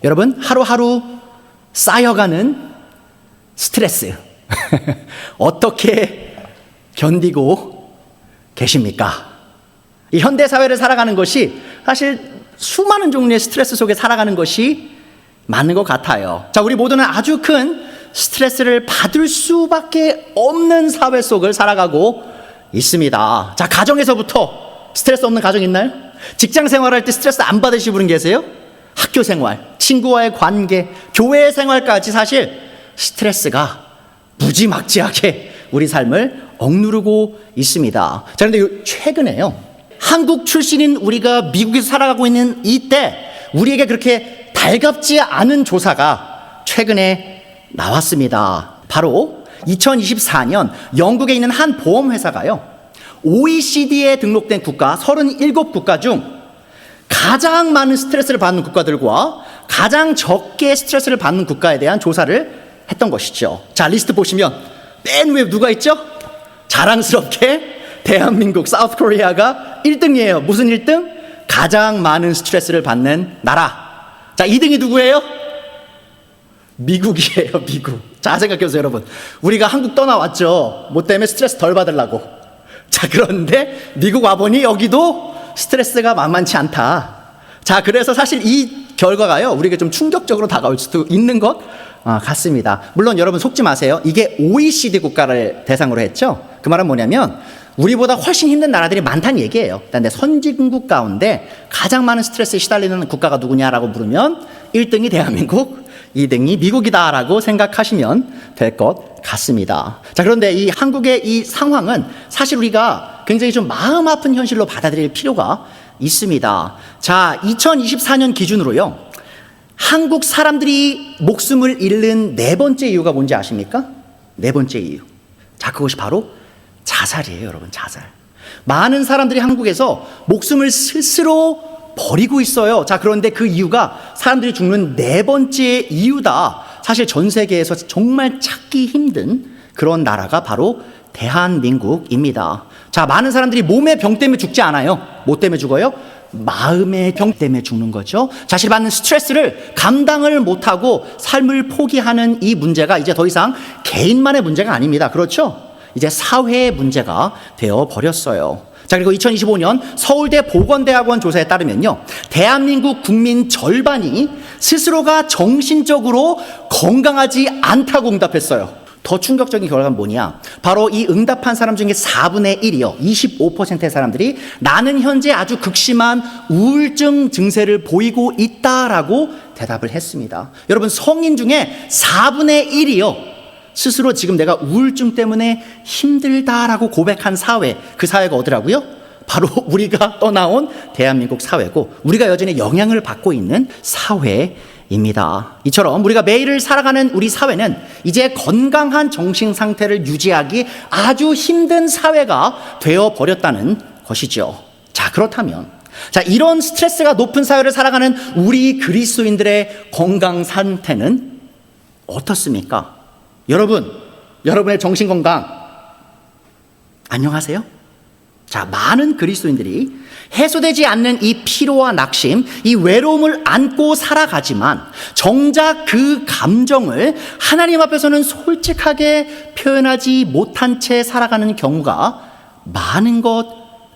여러분, 하루하루 쌓여가는 스트레스 어떻게 견디고 계십니까? 이 현대사회를 살아가는 것이 사실 수많은 종류의 스트레스 속에 살아가는 것이 맞는 것 같아요. 자, 우리 모두는 아주 큰 스트레스를 받을 수밖에 없는 사회 속을 살아가고 있습니다. 자, 가정에서부터 스트레스 없는 가정 있나요? 직장 생활할 때 스트레스 안 받으시는 분 계세요? 학교 생활, 친구와의 관계, 교회 생활까지 사실 스트레스가 무지막지하게 우리 삶을 억누르고 있습니다. 자, 그런데 최근에요, 한국 출신인 우리가 미국에서 살아가고 있는 이때 우리에게 그렇게 달갑지 않은 조사가 최근에 나왔습니다. 바로 2024년 영국에 있는 한 보험회사가요, OECD에 등록된 국가 37국가 중 가장 많은 스트레스를 받는 국가들과 가장 적게 스트레스를 받는 국가에 대한 조사를 했던 것이죠. 자, 리스트 보시면 맨 위에 누가 있죠? 자랑스럽게 대한민국, 사우스 코리아가 1등이에요. 무슨 1등? 가장 많은 스트레스를 받는 나라. 자, 2등이 누구예요? 미국이에요, 미국. 자, 생각해보세요, 여러분. 우리가 한국 떠나왔죠. 뭐 때문에 스트레스 덜 받으려고. 자, 그런데 미국 와보니 여기도 스트레스가 만만치 않다. 자, 그래서 사실 이 결과가요, 우리에게 좀 충격적으로 다가올 수도 있는 것 같습니다. 물론 여러분 속지 마세요. 이게 OECD 국가를 대상으로 했죠. 그 말은 뭐냐면 우리보다 훨씬 힘든 나라들이 많다는 얘기예요. 그런데 선진국 가운데 가장 많은 스트레스에 시달리는 국가가 누구냐라고 물으면 1등이 대한민국, 2등이 미국이다라고 생각하시면 될 것 같습니다. 자, 그런데 이 한국의 이 상황은 사실 우리가 굉장히 좀 마음 아픈 현실로 받아들일 필요가 있습니다. 자, 2024년 기준으로요, 한국 사람들이 목숨을 잃는 네 번째 이유가 뭔지 아십니까? 네 번째 이유. 자, 그것이 바로 자살이에요, 여러분. 자살. 많은 사람들이 한국에서 목숨을 스스로 버리고 있어요. 자, 그런데 그 이유가 사람들이 죽는 네 번째 이유다. 사실 전 세계에서 정말 찾기 힘든 그런 나라가 바로 대한민국입니다. 자, 많은 사람들이 몸의 병 때문에 죽지 않아요. 뭐 때문에 죽어요? 마음의 병 때문에 죽는 거죠. 자신이 받는 스트레스를 감당을 못하고 삶을 포기하는 이 문제가 이제 더 이상 개인만의 문제가 아닙니다. 그렇죠? 이제 사회의 문제가 되어버렸어요. 자, 그리고 2025년 서울대 보건대학원 조사에 따르면요, 대한민국 국민 절반이 스스로가 정신적으로 건강하지 않다고 응답했어요. 더 충격적인 결과는 뭐냐? 바로 이 응답한 사람 중에 4분의 1이요, 25%의 사람들이 나는 현재 아주 극심한 우울증 증세를 보이고 있다라고 대답을 했습니다. 여러분, 성인 중에 4분의 1이요, 스스로 지금 내가 우울증 때문에 힘들다라고 고백한 사회, 그 사회가 어디라고요? 바로 우리가 떠나온 대한민국 사회고, 우리가 여전히 영향을 받고 있는 사회입니다. 이처럼 우리가 매일을 살아가는 우리 사회는 이제 건강한 정신 상태를 유지하기 아주 힘든 사회가 되어버렸다는 것이죠. 자, 그렇다면 자, 이런 스트레스가 높은 사회를 살아가는 우리 그리스도인들의 건강 상태는 어떻습니까? 여러분, 여러분의 정신건강 안녕하세요? 자, 많은 그리스도인들이 해소되지 않는 이 피로와 낙심, 이 외로움을 안고 살아가지만 정작 그 감정을 하나님 앞에서는 솔직하게 표현하지 못한 채 살아가는 경우가 많은 것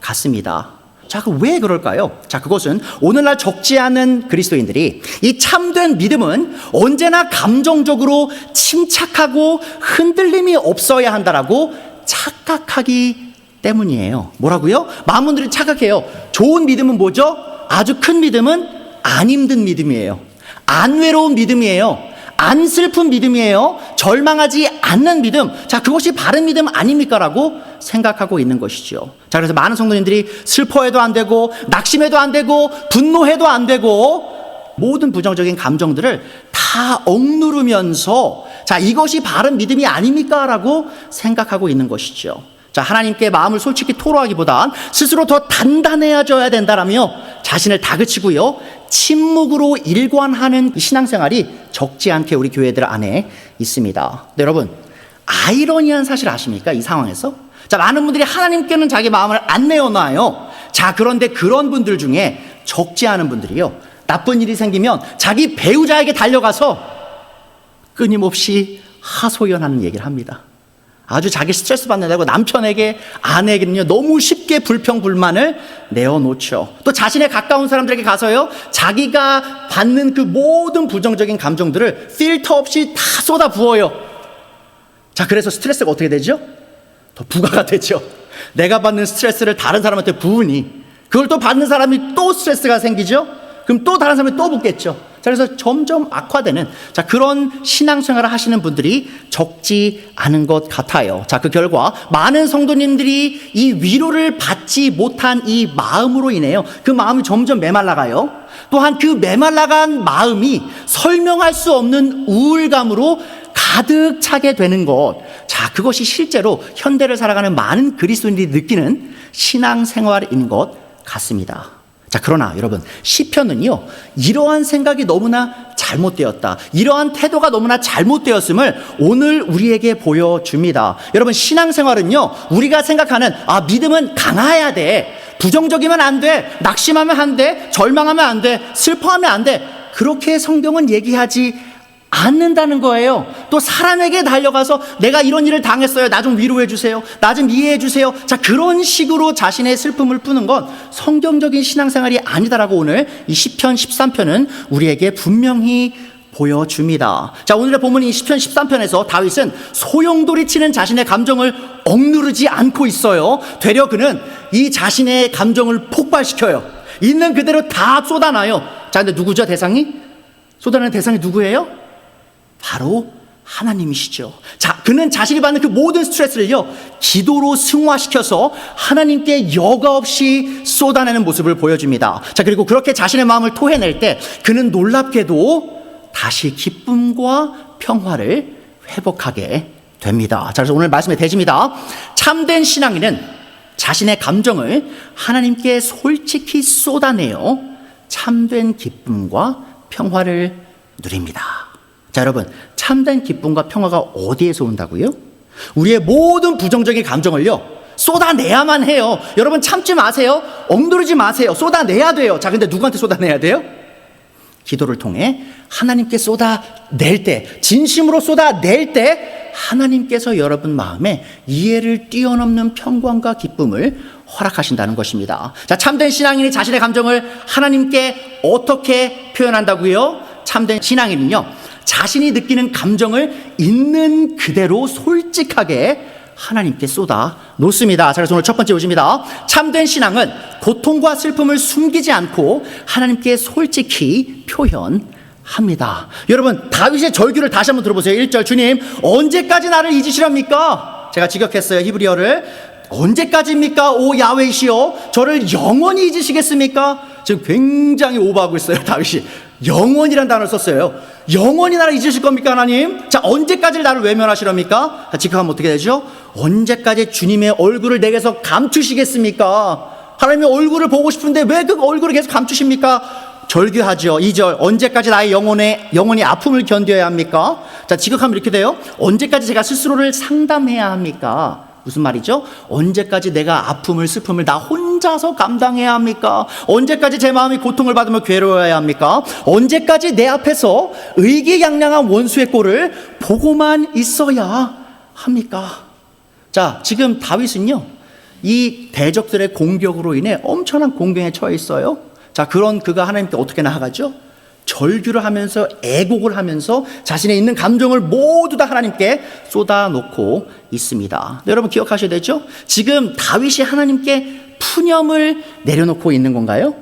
같습니다. 자, 왜 그럴까요? 자, 그것은 오늘날 적지 않은 그리스도인들이 이 참된 믿음은 언제나 감정적으로 침착하고 흔들림이 없어야 한다라고 착각하기 때문이에요. 뭐라고요? 많은 분들이 착각해요. 좋은 믿음은 뭐죠? 아주 큰 믿음은 안 힘든 믿음이에요. 안 외로운 믿음이에요. 안 슬픈 믿음이에요. 절망하지 않는 믿음. 자, 그것이 바른 믿음 아닙니까? 라고 생각하고 있는 것이죠. 자, 그래서 많은 성도님들이 슬퍼해도 안 되고, 낙심해도 안 되고, 분노해도 안 되고, 모든 부정적인 감정들을 다 억누르면서, 자, 이것이 바른 믿음이 아닙니까? 라고 생각하고 있는 것이죠. 자, 하나님께 마음을 솔직히 토로하기보단 스스로 더 단단해져야 된다라며 자신을 다그치고요, 침묵으로 일관하는 신앙생활이 적지 않게 우리 교회들 안에 있습니다. 네, 여러분, 아이러니한 사실 아십니까? 이 상황에서 자, 많은 분들이 하나님께는 자기 마음을 안 내어놔요. 자, 그런데 그런 분들 중에 적지 않은 분들이요, 나쁜 일이 생기면 자기 배우자에게 달려가서 끊임없이 하소연하는 얘기를 합니다. 아주 자기 스트레스 받는다고 남편에게, 아내에게는요 너무 쉽게 불평불만을 내어놓죠. 또 자신의 가까운 사람들에게 가서요 자기가 받는 그 모든 부정적인 감정들을 필터 없이 다 쏟아 부어요. 자, 그래서 스트레스가 어떻게 되죠? 더 부가가 되죠. 내가 받는 스트레스를 다른 사람한테 부으니 그걸 또 받는 사람이 또 스트레스가 생기죠. 그럼 또 다른 사람이 또 붙겠죠. 자, 그래서 점점 악화되는, 자, 그런 신앙생활을 하시는 분들이 적지 않은 것 같아요. 자, 그 결과 많은 성도님들이 이 위로를 받지 못한 이 마음으로 인해요 그 마음이 점점 메말라가요. 또한 그 메말라간 마음이 설명할 수 없는 우울감으로 가득 차게 되는 것. 자, 그것이 실제로 현대를 살아가는 많은 그리스도인들이 느끼는 신앙생활인 것 같습니다. 자, 그러나 여러분, 시편은요 이러한 생각이 너무나 잘못되었다, 이러한 태도가 너무나 잘못되었음을 오늘 우리에게 보여줍니다. 여러분, 신앙생활은요 우리가 생각하는 믿음은 강해야 돼, 부정적이면 안 돼, 낙심하면 안 돼, 절망하면 안 돼, 슬퍼하면 안 돼, 그렇게 성경은 얘기하지 않는다는 거예요. 또 사람에게 달려가서 내가 이런 일을 당했어요, 나 좀 위로해 주세요, 나 좀 이해해 주세요, 자, 그런 식으로 자신의 슬픔을 푸는 건 성경적인 신앙생활이 아니다라고 오늘 이 시편 13편은 우리에게 분명히 보여줍니다. 자, 오늘의 본문인 이 시편 13편에서 다윗은 소용돌이치는 자신의 감정을 억누르지 않고 있어요. 되려 그는 이 자신의 감정을 폭발시켜요. 있는 그대로 다 쏟아놔요. 자, 근데 누구죠? 대상이? 쏟아내는 대상이 누구예요? 바로 하나님이시죠. 자, 그는 자신이 받는 그 모든 스트레스를요 기도로 승화시켜서 하나님께 여과 없이 쏟아내는 모습을 보여줍니다. 자, 그리고 그렇게 자신의 마음을 토해낼 때 그는 놀랍게도 다시 기쁨과 평화를 회복하게 됩니다. 자, 그래서 오늘 말씀의 대지입니다. 참된 신앙인은 자신의 감정을 하나님께 솔직히 쏟아내어 참된 기쁨과 평화를 누립니다. 자, 여러분, 참된 기쁨과 평화가 어디에서 온다고요? 우리의 모든 부정적인 감정을요 쏟아내야만 해요. 여러분, 참지 마세요. 억누르지 마세요. 쏟아내야 돼요. 자, 근데 누구한테 쏟아내야 돼요? 기도를 통해 하나님께 쏟아낼 때, 진심으로 쏟아낼 때 하나님께서 여러분 마음에 이해를 뛰어넘는 평강과 기쁨을 허락하신다는 것입니다. 자, 참된 신앙인이 자신의 감정을 하나님께 어떻게 표현한다고요? 참된 신앙인은요 자신이 느끼는 감정을 있는 그대로 솔직하게 하나님께 쏟아 놓습니다. 자, 그래서 오늘 첫 번째 요지입니다. 참된 신앙은 고통과 슬픔을 숨기지 않고 하나님께 솔직히 표현합니다. 여러분, 다윗의 절규를 다시 한번 들어보세요. 1절, 주님 언제까지 나를 잊으시렵니까? 제가 직역했어요, 히브리어를. 언제까지입니까? 오 야훼시여, 저를 영원히 잊으시겠습니까? 지금 굉장히 오버하고 있어요, 다윗이. 영원이라는 단어를 썼어요. 영원히 나를 잊으실 겁니까, 하나님? 자, 언제까지 나를 외면하시렵니까? 자, 직역하면 어떻게 되죠? 언제까지 주님의 얼굴을 내게서 감추시겠습니까? 하나님의 얼굴을 보고 싶은데 왜 그 얼굴을 계속 감추십니까? 절규하죠. 2절, 언제까지 나의 영혼이 아픔을 견뎌야 합니까? 자, 직역하면 이렇게 돼요. 언제까지 제가 스스로를 상담해야 합니까? 무슨 말이죠? 언제까지 내가 아픔을, 슬픔을 나 혼자서 감당해야 합니까? 언제까지 제 마음이 고통을 받으며 괴로워야 합니까? 언제까지 내 앞에서 의기양양한 원수의 꼴을 보고만 있어야 합니까? 자, 지금 다윗은요 이 대적들의 공격으로 인해 엄청난 공경에 처해 있어요. 자, 그런 그가 하나님께 어떻게 나아가죠? 절규를 하면서, 애곡을 하면서 자신의 있는 감정을 모두 다 하나님께 쏟아놓고 있습니다. 네, 여러분 기억하셔야 되죠? 지금 다윗이 하나님께 푸념을 내려놓고 있는 건가요?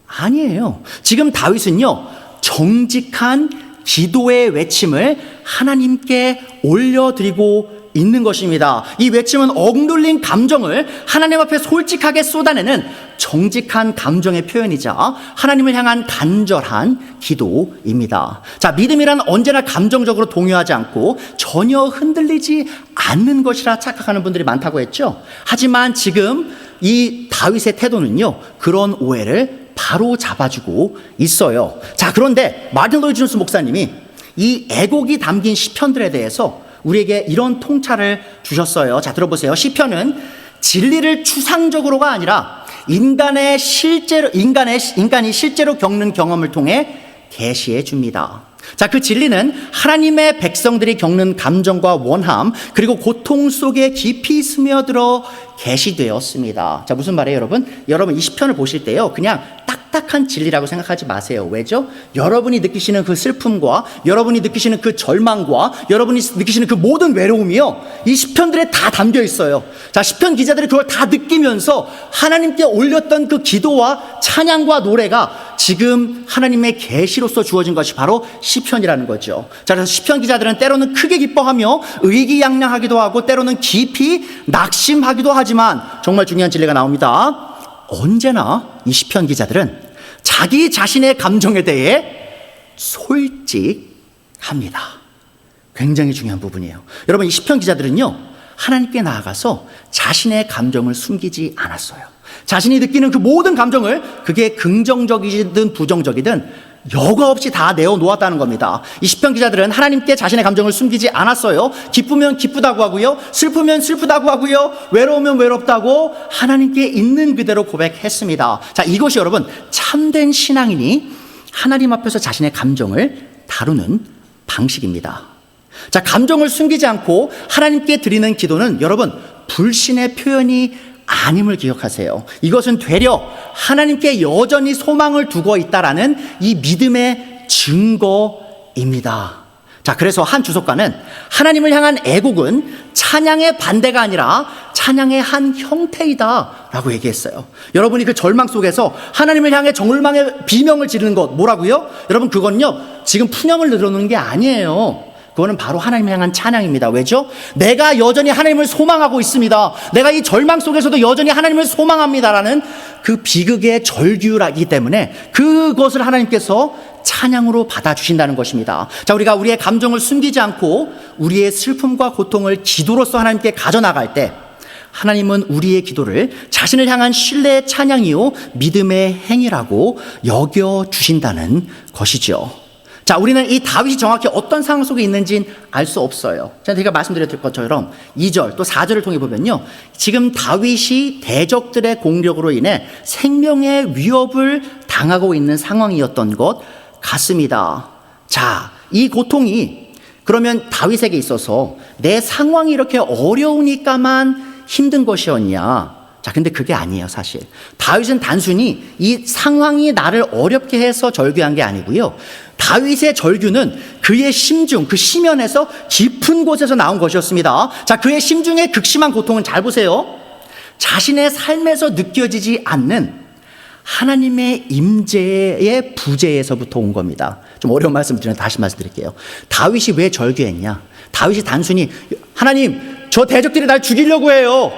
아니에요. 지금 다윗은요 정직한 기도의 외침을 하나님께 올려드리고 있는 것입니다. 이 외침은 억눌린 감정을 하나님 앞에 솔직하게 쏟아내는 정직한 감정의 표현이자 하나님을 향한 간절한 기도입니다. 자, 믿음이란 언제나 감정적으로 동요하지 않고 전혀 흔들리지 않는 것이라 착각하는 분들이 많다고 했죠. 하지만 지금 이 다윗의 태도는요 그런 오해를 바로 잡아주고 있어요. 자, 그런데 마틴 로이드 존스 목사님이 이 애곡이 담긴 시편들에 대해서 우리에게 이런 통찰을 주셨어요. 자, 들어보세요. 시편은 진리를 추상적으로가 아니라 인간이 실제로 겪는 경험을 통해 계시해 줍니다. 자, 그 진리는 하나님의 백성들이 겪는 감정과 원함 그리고 고통 속에 깊이 스며들어 계시되었습니다. 자, 무슨 말이에요, 여러분? 여러분 이 시편을 보실 때요, 그냥 딱딱한 진리라고 생각하지 마세요. 왜죠? 여러분이 느끼시는 그 슬픔과 여러분이 느끼시는 그 절망과 여러분이 느끼시는 그 모든 외로움이요, 이 시편들에 다 담겨 있어요. 자, 시편 기자들이 그걸 다 느끼면서 하나님께 올렸던 그 기도와 찬양과 노래가 지금 하나님의 계시로서 주어진 것이 바로 시편이라는 거죠. 자, 그래서 시편 기자들은 때로는 크게 기뻐하며 의기양양하기도 하고 때로는 깊이 낙심하기도 하지만 정말 중요한 진리가 나옵니다. 언제나 이 시편 기자들은 자기 자신의 감정에 대해 솔직합니다. 굉장히 중요한 부분이에요. 여러분, 이 시편 기자들은요, 하나님께 나아가서 자신의 감정을 숨기지 않았어요. 자신이 느끼는 그 모든 감정을, 그게 긍정적이든 부정적이든 여과 없이 다 내어놓았다는 겁니다. 이 시편 기자들은 하나님께 자신의 감정을 숨기지 않았어요. 기쁘면 기쁘다고 하고요, 슬프면 슬프다고 하고요, 외로우면 외롭다고 하나님께 있는 그대로 고백했습니다. 자, 이것이 여러분 참된 신앙인이 하나님 앞에서 자신의 감정을 다루는 방식입니다. 자, 감정을 숨기지 않고 하나님께 드리는 기도는 여러분 불신의 표현이 아님을 기억하세요. 이것은 되려 하나님께 여전히 소망을 두고 있다라는 이 믿음의 증거입니다. 자, 그래서 한 주석가는 하나님을 향한 애곡은 찬양의 반대가 아니라 찬양의 한 형태이다 라고 얘기했어요. 여러분이 그 절망 속에서 하나님을 향해 절망의 비명을 지르는 것 뭐라고요? 여러분, 그건요 지금 푸념을 늘어놓는 게 아니에요. 그거는 바로 하나님을 향한 찬양입니다. 왜죠? 내가 여전히 하나님을 소망하고 있습니다. 내가 이 절망 속에서도 여전히 하나님을 소망합니다라는 그 비극의 절규라기 때문에 그것을 하나님께서 찬양으로 받아주신다는 것입니다. 자, 우리가 우리의 감정을 숨기지 않고 우리의 슬픔과 고통을 기도로서 하나님께 가져나갈 때 하나님은 우리의 기도를 자신을 향한 신뢰의 찬양이요 믿음의 행위라고 여겨주신다는 것이죠. 자, 우리는 이 다윗이 정확히 어떤 상황 속에 있는지는 알 수 없어요. 제가 말씀드렸던 것처럼 2절 또 4절을 통해 보면요, 지금 다윗이 대적들의 공격으로 인해 생명의 위협을 당하고 있는 상황이었던 것 같습니다. 자, 이 고통이 그러면 다윗에게 있어서 내 상황이 이렇게 어려우니까만 힘든 것이었냐? 자, 근데 그게 아니에요, 사실. 다윗은 단순히 이 상황이 나를 어렵게 해서 절규한 게 아니고요. 다윗의 절규는 그의 심중, 그 심연에서 깊은 곳에서 나온 것이었습니다. 자, 그의 심중의 극심한 고통은 잘 보세요. 자신의 삶에서 느껴지지 않는 하나님의 임재의 부재에서부터 온 겁니다. 좀 어려운 말씀을 드리면 다시 말씀드릴게요. 다윗이 왜 절규했냐? 다윗이 단순히 하나님, 저 대적들이 날 죽이려고 해요,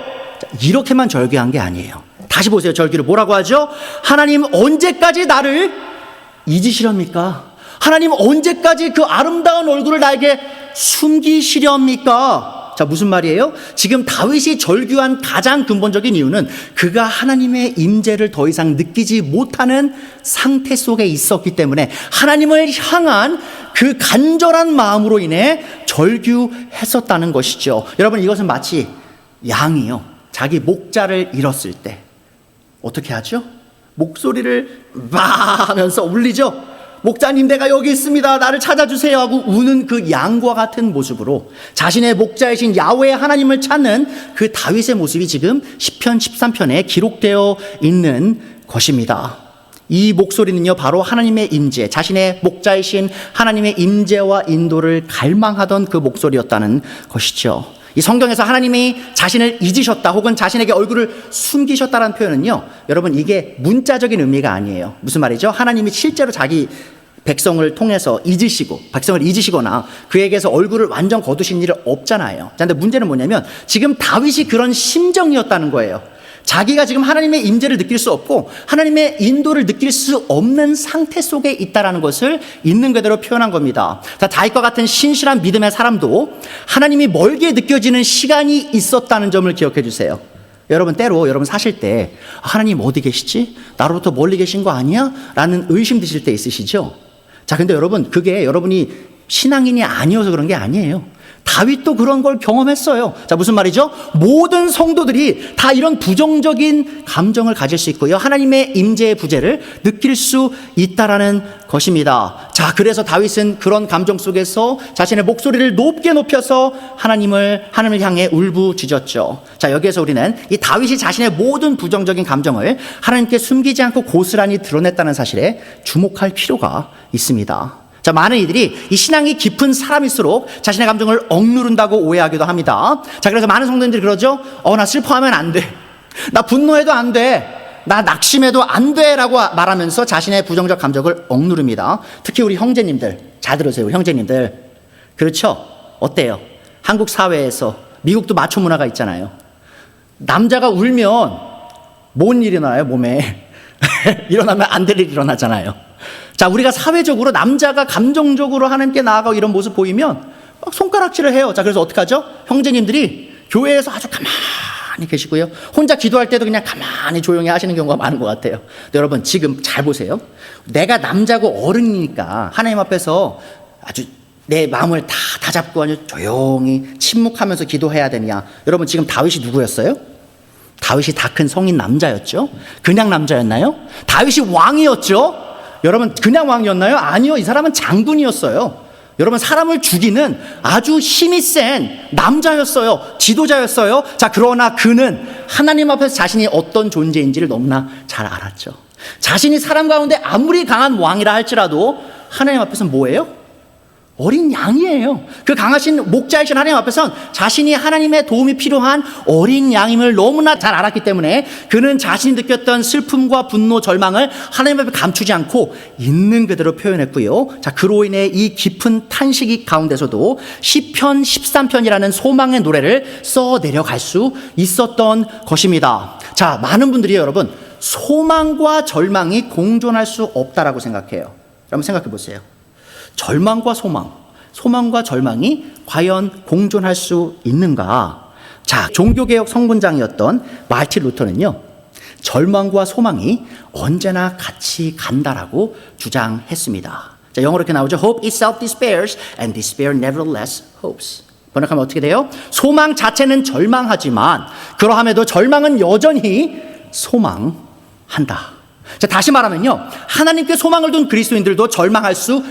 이렇게만 절규한 게 아니에요. 다시 보세요. 절규를 뭐라고 하죠? 하나님, 언제까지 나를 잊으시렵니까? 하나님, 언제까지 그 아름다운 얼굴을 나에게 숨기시렵니까? 자, 무슨 말이에요? 지금 다윗이 절규한 가장 근본적인 이유는 그가 하나님의 임재를 더 이상 느끼지 못하는 상태 속에 있었기 때문에 하나님을 향한 그 간절한 마음으로 인해 절규했었다는 것이죠. 여러분, 이것은 마치 양이요, 자기 목자를 잃었을 때 어떻게 하죠? 목소리를 막 하면서 울리죠. 목자님, 내가 여기 있습니다, 나를 찾아주세요 하고 우는 그 양과 같은 모습으로 자신의 목자이신 야훼 하나님을 찾는 그 다윗의 모습이 지금 시편 13편에 기록되어 있는 것입니다. 이 목소리는요 바로 하나님의 임재, 자신의 목자이신 하나님의 임재와 인도를 갈망하던 그 목소리였다는 것이죠. 이 성경에서 하나님이 자신을 잊으셨다 혹은 자신에게 얼굴을 숨기셨다는 표현은요, 여러분 이게 문자적인 의미가 아니에요. 무슨 말이죠? 하나님이 실제로 자기 백성을 통해서 잊으시고 백성을 잊으시거나 그에게서 얼굴을 완전 거두신 일은 없잖아요. 그런데 문제는 뭐냐면 지금 다윗이 그런 심정이었다는 거예요. 자기가 지금 하나님의 임재를 느낄 수 없고 하나님의 인도를 느낄 수 없는 상태 속에 있다는 것을 있는 그대로 표현한 겁니다. 다윗과 같은 신실한 믿음의 사람도 하나님이 멀게 느껴지는 시간이 있었다는 점을 기억해 주세요. 여러분, 때로 여러분 사실 때 하나님 어디 계시지? 나로부터 멀리 계신 거 아니야? 라는 의심 드실 때 있으시죠? 자, 근데 여러분, 그게 여러분이 신앙인이 아니어서 그런 게 아니에요. 다윗도 그런 걸 경험했어요. 자, 무슨 말이죠? 모든 성도들이 다 이런 부정적인 감정을 가질 수 있고요. 하나님의 임재의 부재를 느낄 수 있다라는 것입니다. 자, 그래서 다윗은 그런 감정 속에서 자신의 목소리를 높게 높여서 하나님을 향해 울부짖었죠. 자, 여기에서 우리는 이 다윗이 자신의 모든 부정적인 감정을 하나님께 숨기지 않고 고스란히 드러냈다는 사실에 주목할 필요가 있습니다. 자, 많은 이들이 이 신앙이 깊은 사람일수록 자신의 감정을 억누른다고 오해하기도 합니다. 자, 그래서 많은 성도님들이 그러죠. 나 슬퍼하면 안 돼. 나 분노해도 안 돼. 나 낙심해도 안 돼. 라고 말하면서 자신의 부정적 감정을 억누릅니다. 특히 우리 형제님들, 잘 들으세요. 우리 형제님들. 그렇죠? 어때요? 한국 사회에서, 미국도 마초 문화가 있잖아요. 남자가 울면 뭔 일이 나요, 몸에? 일어나면 안 될 일이 일어나잖아요. 자, 우리가 사회적으로 남자가 감정적으로 하나님께 나아가고 이런 모습 보이면 막 손가락질을 해요. 자, 그래서 어떡하죠? 형제님들이 교회에서 아주 가만히 계시고요. 혼자 기도할 때도 그냥 가만히 조용히 하시는 경우가 많은 것 같아요. 근데 여러분, 지금 잘 보세요. 내가 남자고 어른이니까 하나님 앞에서 아주 내 마음을 다 다잡고 아주 조용히 침묵하면서 기도해야 되냐. 여러분, 지금 다윗이 누구였어요? 다윗이 다 큰 성인 남자였죠? 그냥 남자였나요? 다윗이 왕이었죠? 여러분, 그냥 왕이었나요? 아니요. 이 사람은 장군이었어요. 여러분, 사람을 죽이는 아주 힘이 센 남자였어요. 지도자였어요. 자, 그러나 그는 하나님 앞에서 자신이 어떤 존재인지를 너무나 잘 알았죠. 자신이 사람 가운데 아무리 강한 왕이라 할지라도 하나님 앞에서는 뭐예요? 어린 양이에요. 그 강하신 목자이신 하나님 앞에선 자신이 하나님의 도움이 필요한 어린 양임을 너무나 잘 알았기 때문에 그는 자신이 느꼈던 슬픔과 분노, 절망을 하나님 앞에 감추지 않고 있는 그대로 표현했고요. 자, 그로 인해 이 깊은 탄식이 가운데서도 시편 13편이라는 소망의 노래를 써 내려갈 수 있었던 것입니다. 자, 많은 분들이 여러분, 소망과 절망이 공존할 수 없다라고 생각해요. 여러분 생각해 보세요. 절망과 소망과 절망이 과연 공존할 수 있는가? 자, 종교개혁 성군장이었던 마르틴 루터는요, 절망과 소망이 언제나 같이 간다라고 주장했습니다. 자, 영어로 이렇게 나오죠. Hope itself despairs and despair nevertheless hopes. 번역하면 어떻게 돼요? 소망 자체는 절망하지만 그러함에도 절망은 여전히 소망한다. 자, 다시 말하면요, 하나님께 소망을 둔 그리스도인들도 절망할 수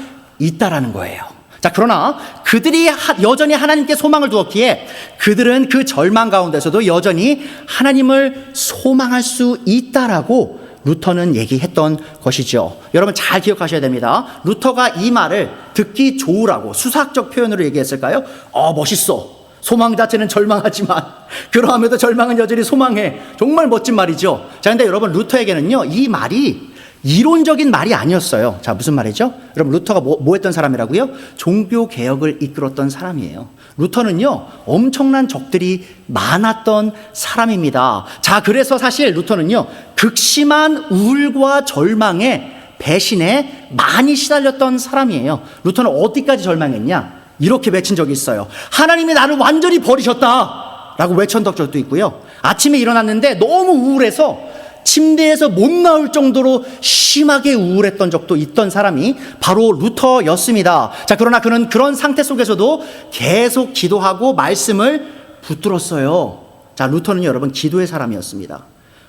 있다라는 거예요. 자, 그러나 그들이 여전히 하나님께 소망을 두었기에 그들은 그 절망 가운데서도 여전히 하나님을 소망할 수 있다라고 루터는 얘기했던 것이죠. 여러분 잘 기억하셔야 됩니다. 루터가 이 말을 듣기 좋으라고 수사학적 표현으로 얘기했을까요? 멋있어. 소망 자체는 절망하지만 그러함에도 절망은 여전히 소망해. 정말 멋진 말이죠. 자, 근데 여러분, 루터에게는요, 이 말이 이론적인 말이 아니었어요. 자, 무슨 말이죠? 여러분, 루터가 뭐 했던 사람이라고요? 종교 개혁을 이끌었던 사람이에요. 루터는요, 엄청난 적들이 많았던 사람입니다. 자, 그래서 사실 루터는요, 극심한 우울과 절망에, 배신에 많이 시달렸던 사람이에요. 루터는 어디까지 절망했냐? 이렇게 외친 적이 있어요. 하나님이 나를 완전히 버리셨다 라고 외쳤던 적도 있고요. 아침에 일어났는데 너무 우울해서 침대에서 못 나올 정도로 심하게 우울했던 적도 있던 사람이 바로 루터였습니다. 자, 그러나 그는 그런 상태 속에서도 계속 기도하고 말씀을 붙들었어요. 자, 루터는 여러분 기도의 사람이었습니다.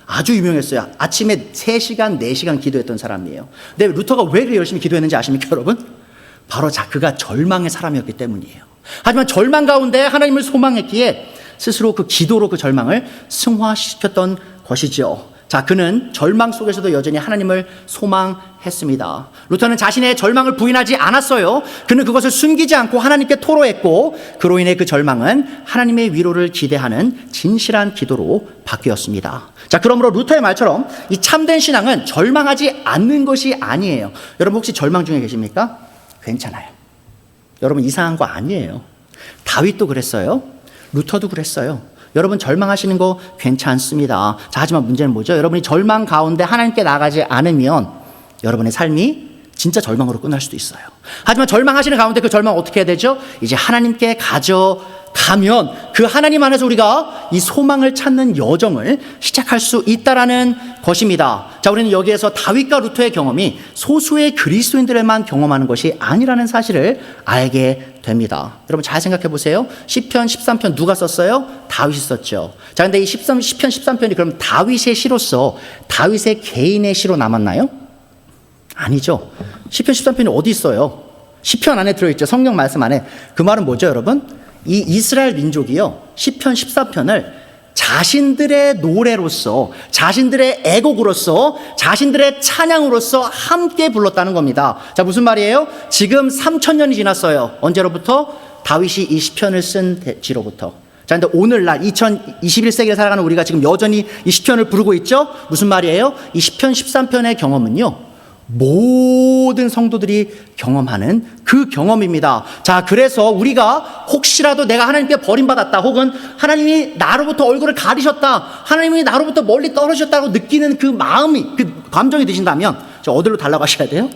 아주 유명했어요. 아침에 3시간, 4시간 기도했던 사람이에요. 근데 루터가 왜 그렇게 열심히 기도했는지 아십니까, 여러분? 바로 그가 절망의 사람이었기 때문이에요. 하지만 절망 가운데 하나님을 소망했기에 스스로 그 기도로 그 절망을 승화시켰던 것이죠. 자, 그는 절망 속에서도 여전히 하나님을 소망했습니다. 루터는 자신의 절망을 부인하지 않았어요. 그는 그것을 숨기지 않고 하나님께 토로했고, 그로 인해 그 절망은 하나님의 위로를 기대하는 진실한 기도로 바뀌었습니다. 자, 그러므로 루터의 말처럼 이 참된 신앙은 절망하지 않는 것이 아니에요. 여러분 혹시 절망 중에 계십니까? 괜찮아요. 여러분 이상한 거 아니에요. 다윗도 그랬어요. 루터도 그랬어요. 여러분 절망하시는 거 괜찮습니다. 자, 하지만 문제는 뭐죠? 여러분이 절망 가운데 하나님께 나가지 않으면 여러분의 삶이 진짜 절망으로 끝날 수도 있어요. 하지만 절망하시는 가운데 그 절망 어떻게 해야 되죠? 이제 하나님께 가져 가면 그 하나님 안에서 우리가 이 소망을 찾는 여정을 시작할 수 있다라는 것입니다. 자, 우리는 여기에서 다윗과 루터의 경험이 소수의 그리스도인들만 경험하는 것이 아니라는 사실을 알게 됩니다. 여러분 잘 생각해 보세요. 시편 13편 누가 썼어요? 다윗이 썼죠. 자, 근데 이 시편 13편이 그럼 다윗의 시로서 다윗의 개인의 시로 남았나요? 아니죠. 시편 13편이 어디 있어요? 시편 안에 들어있죠. 성경 말씀 안에. 그 말은 뭐죠, 여러분? 이 이스라엘 민족이요, 시편 14편을 자신들의 노래로서, 자신들의 애곡으로서, 자신들의 찬양으로서 함께 불렀다는 겁니다. 자, 무슨 말이에요? 지금 3000년이 지났어요. 언제로부터? 다윗이 이 시편을 쓴 지로부터. 자, 근데 오늘날 2021세기를 살아가는 우리가 지금 여전히 이 시편을 부르고 있죠? 무슨 말이에요? 이 시편 13편의 경험은요, 모든 성도들이 경험하는 그 경험입니다. 자, 그래서 우리가 혹시라도 내가 하나님께 버림받았다, 혹은 하나님이 나로부터 얼굴을 가리셨다, 하나님이 나로부터 멀리 떨어졌다고 느끼는 그 마음이, 그 감정이 드신다면 저 어디로 달려가셔야 돼요?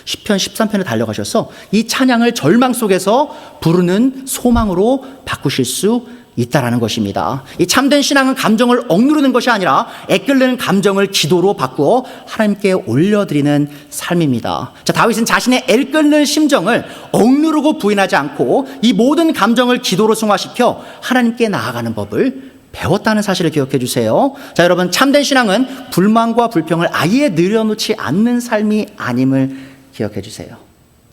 시편 13편에 달려가셔서 이 찬양을 절망 속에서 부르는 소망으로 바꾸실 수 있다라는 것입니다. 이 참된 신앙은 감정을 억누르는 것이 아니라 애끓는 감정을 기도로 바꾸어 하나님께 올려드리는 삶입니다. 자, 다윗은 자신의 애끓는 심정을 억누르고 부인하지 않고 이 모든 감정을 기도로 승화시켜 하나님께 나아가는 법을 배웠다는 사실을 기억해 주세요. 자, 여러분, 참된 신앙은 불만과 불평을 아예 늘여놓지 않는 삶이 아님을 기억해 주세요.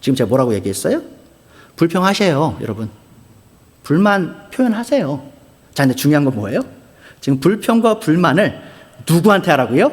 지금 제가 뭐라고 얘기했어요? 불평하세요, 여러분. 불만 표현하세요. 자, 근데 중요한 건 뭐예요? 지금 불평과 불만을 누구한테 하라고요?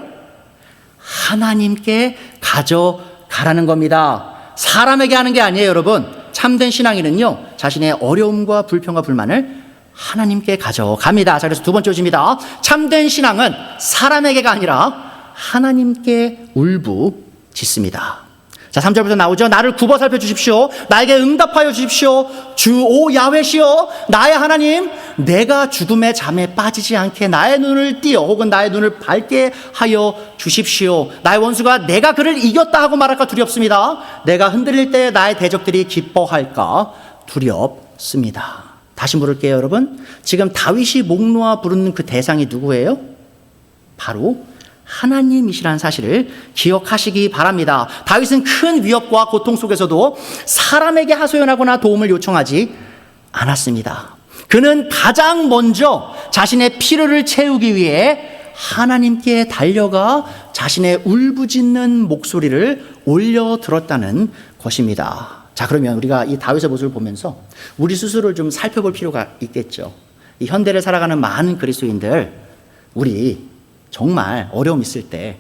하나님께 가져가라는 겁니다. 사람에게 하는 게 아니에요, 여러분. 참된 신앙인은요, 자신의 어려움과 불평과 불만을 하나님께 가져갑니다. 자, 그래서 두 번째 요지입니다. 참된 신앙은 사람에게가 아니라 하나님께 울부짖습니다. 자, 3절부터 나오죠. 나를 굽어 살펴 주십시오. 나에게 응답하여 주십시오. 주 오 야훼시여, 나의 하나님, 내가 죽음의 잠에 빠지지 않게 나의 눈을 띄어, 혹은 나의 눈을 밝게 하여 주십시오. 나의 원수가 내가 그를 이겼다 하고 말할까 두렵습니다. 내가 흔들릴 때 나의 대적들이 기뻐할까 두렵습니다. 다시 물을게요, 여러분. 지금 다윗이 목 놓아 부르는 그 대상이 누구예요? 바로 하나님이시라는 사실을 기억하시기 바랍니다. 다윗은 큰 위협과 고통 속에서도 사람에게 하소연하거나 도움을 요청하지 않았습니다. 그는 가장 먼저 자신의 필요를 채우기 위해 하나님께 달려가 자신의 울부짖는 목소리를 올려들었다는 것입니다. 자, 그러면 우리가 이 다윗의 모습을 보면서 우리 스스로를 좀 살펴볼 필요가 있겠죠. 이 현대를 살아가는 많은 그리스도인들, 우리 정말 어려움 있을 때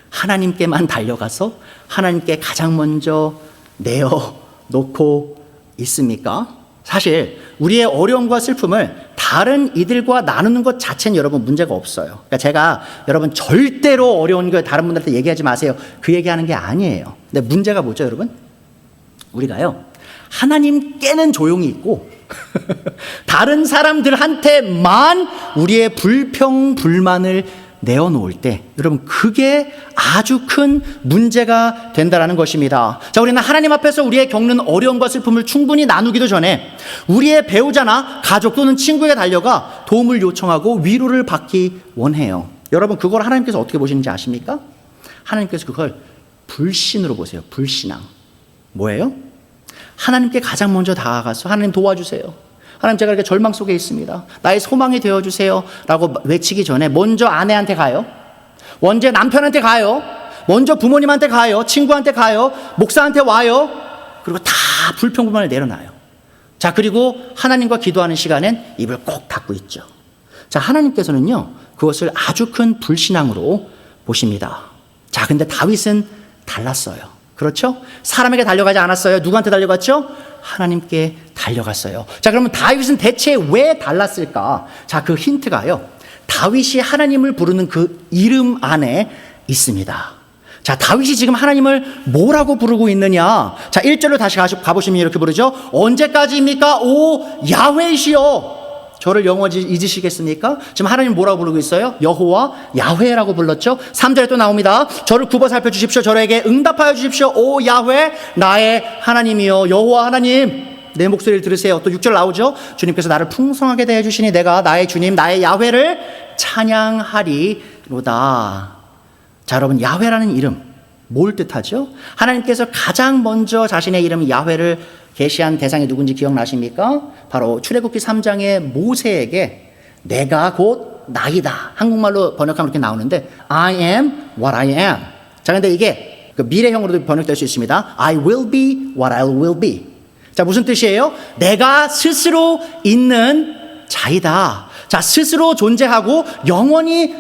하나님께만 달려가서 하나님께 가장 먼저 내어놓고 있습니까? 사실 우리의 어려움과 슬픔을 다른 이들과 나누는 것 자체는 여러분 문제가 없어요. 그러니까 제가 여러분 절대로 어려운 거 다른 분들한테 얘기하지 마세요, 그 얘기하는 게 아니에요. 근데 문제가 뭐죠, 여러분? 우리가요, 하나님께는 조용히 있고 다른 사람들한테만 우리의 불평 불만을 내어놓을 때, 여러분, 그게 아주 큰 문제가 된다는 것입니다. 자, 우리는 하나님 앞에서 우리의 겪는 어려움과 슬픔을 충분히 나누기도 전에 우리의 배우자나 가족 또는 친구에게 달려가 도움을 요청하고 위로를 받기 원해요. 여러분, 그걸 하나님께서 어떻게 보시는지 아십니까? 하나님께서 그걸 불신으로 보세요. 불신앙. 뭐예요? 하나님께 가장 먼저 다가가서 하나님 도와주세요, 하나님 제가 이렇게 절망 속에 있습니다, 나의 소망이 되어주세요 라고 외치기 전에 먼저 아내한테 가요, 먼저 남편한테 가요, 먼저 부모님한테 가요, 친구한테 가요, 목사한테 와요. 그리고 다 불평불만을 내려놔요. 자, 그리고 하나님과 기도하는 시간엔 입을 꼭 닫고 있죠. 자, 하나님께서는요, 그것을 아주 큰 불신앙으로 보십니다. 자, 근데 다윗은 달랐어요. 그렇죠? 사람에게 달려가지 않았어요. 누구한테 달려갔죠? 하나님께 달려갔어요. 자, 그러면 다윗은 대체 왜 달랐을까? 자, 그 힌트가요, 다윗이 하나님을 부르는 그 이름 안에 있습니다. 자, 다윗이 지금 하나님을 뭐라고 부르고 있느냐? 자, 1절로 다시 가보시면 이렇게 부르죠. 언제까지입니까? 오 야훼시여, 저를 영원히 잊으시겠습니까? 지금 하나님 뭐라고 부르고 있어요? 여호와 야훼라고 불렀죠. 3절에 또 나옵니다. 저를 굽어 살펴주십시오. 저에게 응답하여 주십시오. 오 야훼, 나의 하나님이여. 여호와 하나님, 내 목소리를 들으세요. 또 6절 나오죠. 주님께서 나를 풍성하게 대해주시니 내가 나의 주님 나의 야훼를 찬양하리로다. 자, 여러분, 야훼라는 이름 뭘 뜻하죠? 하나님께서 가장 먼저 자신의 이름 야훼를 계시한 대상이 누군지 기억나십니까? 바로 출애굽기 3장의 모세에게 내가 곧 나이다. 한국말로 번역하면 이렇게 나오는데 I am what I am. 자, 근데 이게 그 미래형으로도 번역될 수 있습니다. I will be what I will be. 자, 무슨 뜻이에요? 내가 스스로 있는 자이다. 자, 스스로 존재하고 영원히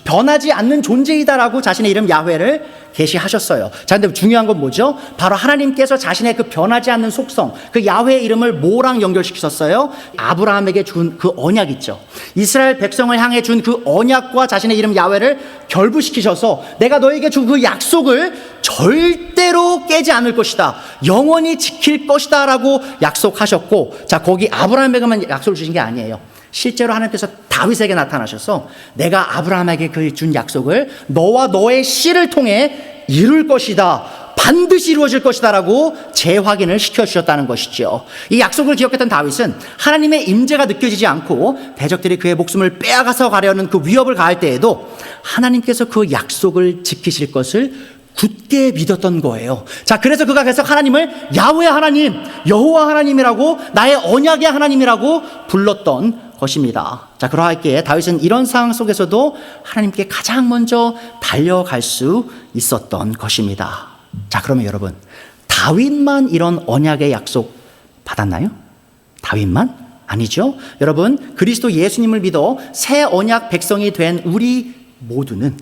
변하지 않는 존재이다라고 자신의 이름 야훼를 계시하셨어요. 자, 근데 중요한 건 뭐죠? 바로 하나님께서 자신의 그 변하지 않는 속성, 그 야훼의 이름을 뭐랑 연결시키셨어요? 아브라함에게 준 그 언약 있죠. 이스라엘 백성을 향해 준 그 언약과 자신의 이름 야훼를 결부시키셔서 내가 너에게 준 그 약속을 절대로 깨지 않을 것이다. 영원히 지킬 것이다 라고 약속하셨고, 자, 거기 아브라함에게만 약속을 주신 게 아니에요. 실제로 하나님께서 다윗에게 나타나셔서 내가 아브라함에게 그 준 약속을 너와 너의 씨를 통해 이룰 것이다. 반드시 이루어질 것이다 라고 재확인을 시켜주셨다는 것이죠. 이 약속을 기억했던 다윗은 하나님의 임재가 느껴지지 않고 대적들이 그의 목숨을 빼앗아서 가려는 그 위협을 가할 때에도 하나님께서 그 약속을 지키실 것을 굳게 믿었던 거예요. 자, 그래서 그가 계속 하나님을 야훼 하나님, 여호와 하나님이라고, 나의 언약의 하나님이라고 불렀던 것입니다. 자, 그러하기에 다윗은 이런 상황 속에서도 하나님께 가장 먼저 달려갈 수 있었던 것입니다. 자, 그러면 여러분, 다윗만 이런 언약의 약속 받았나요? 다윗만? 아니죠. 여러분, 그리스도 예수님을 믿어 새 언약 백성이 된 우리 모두는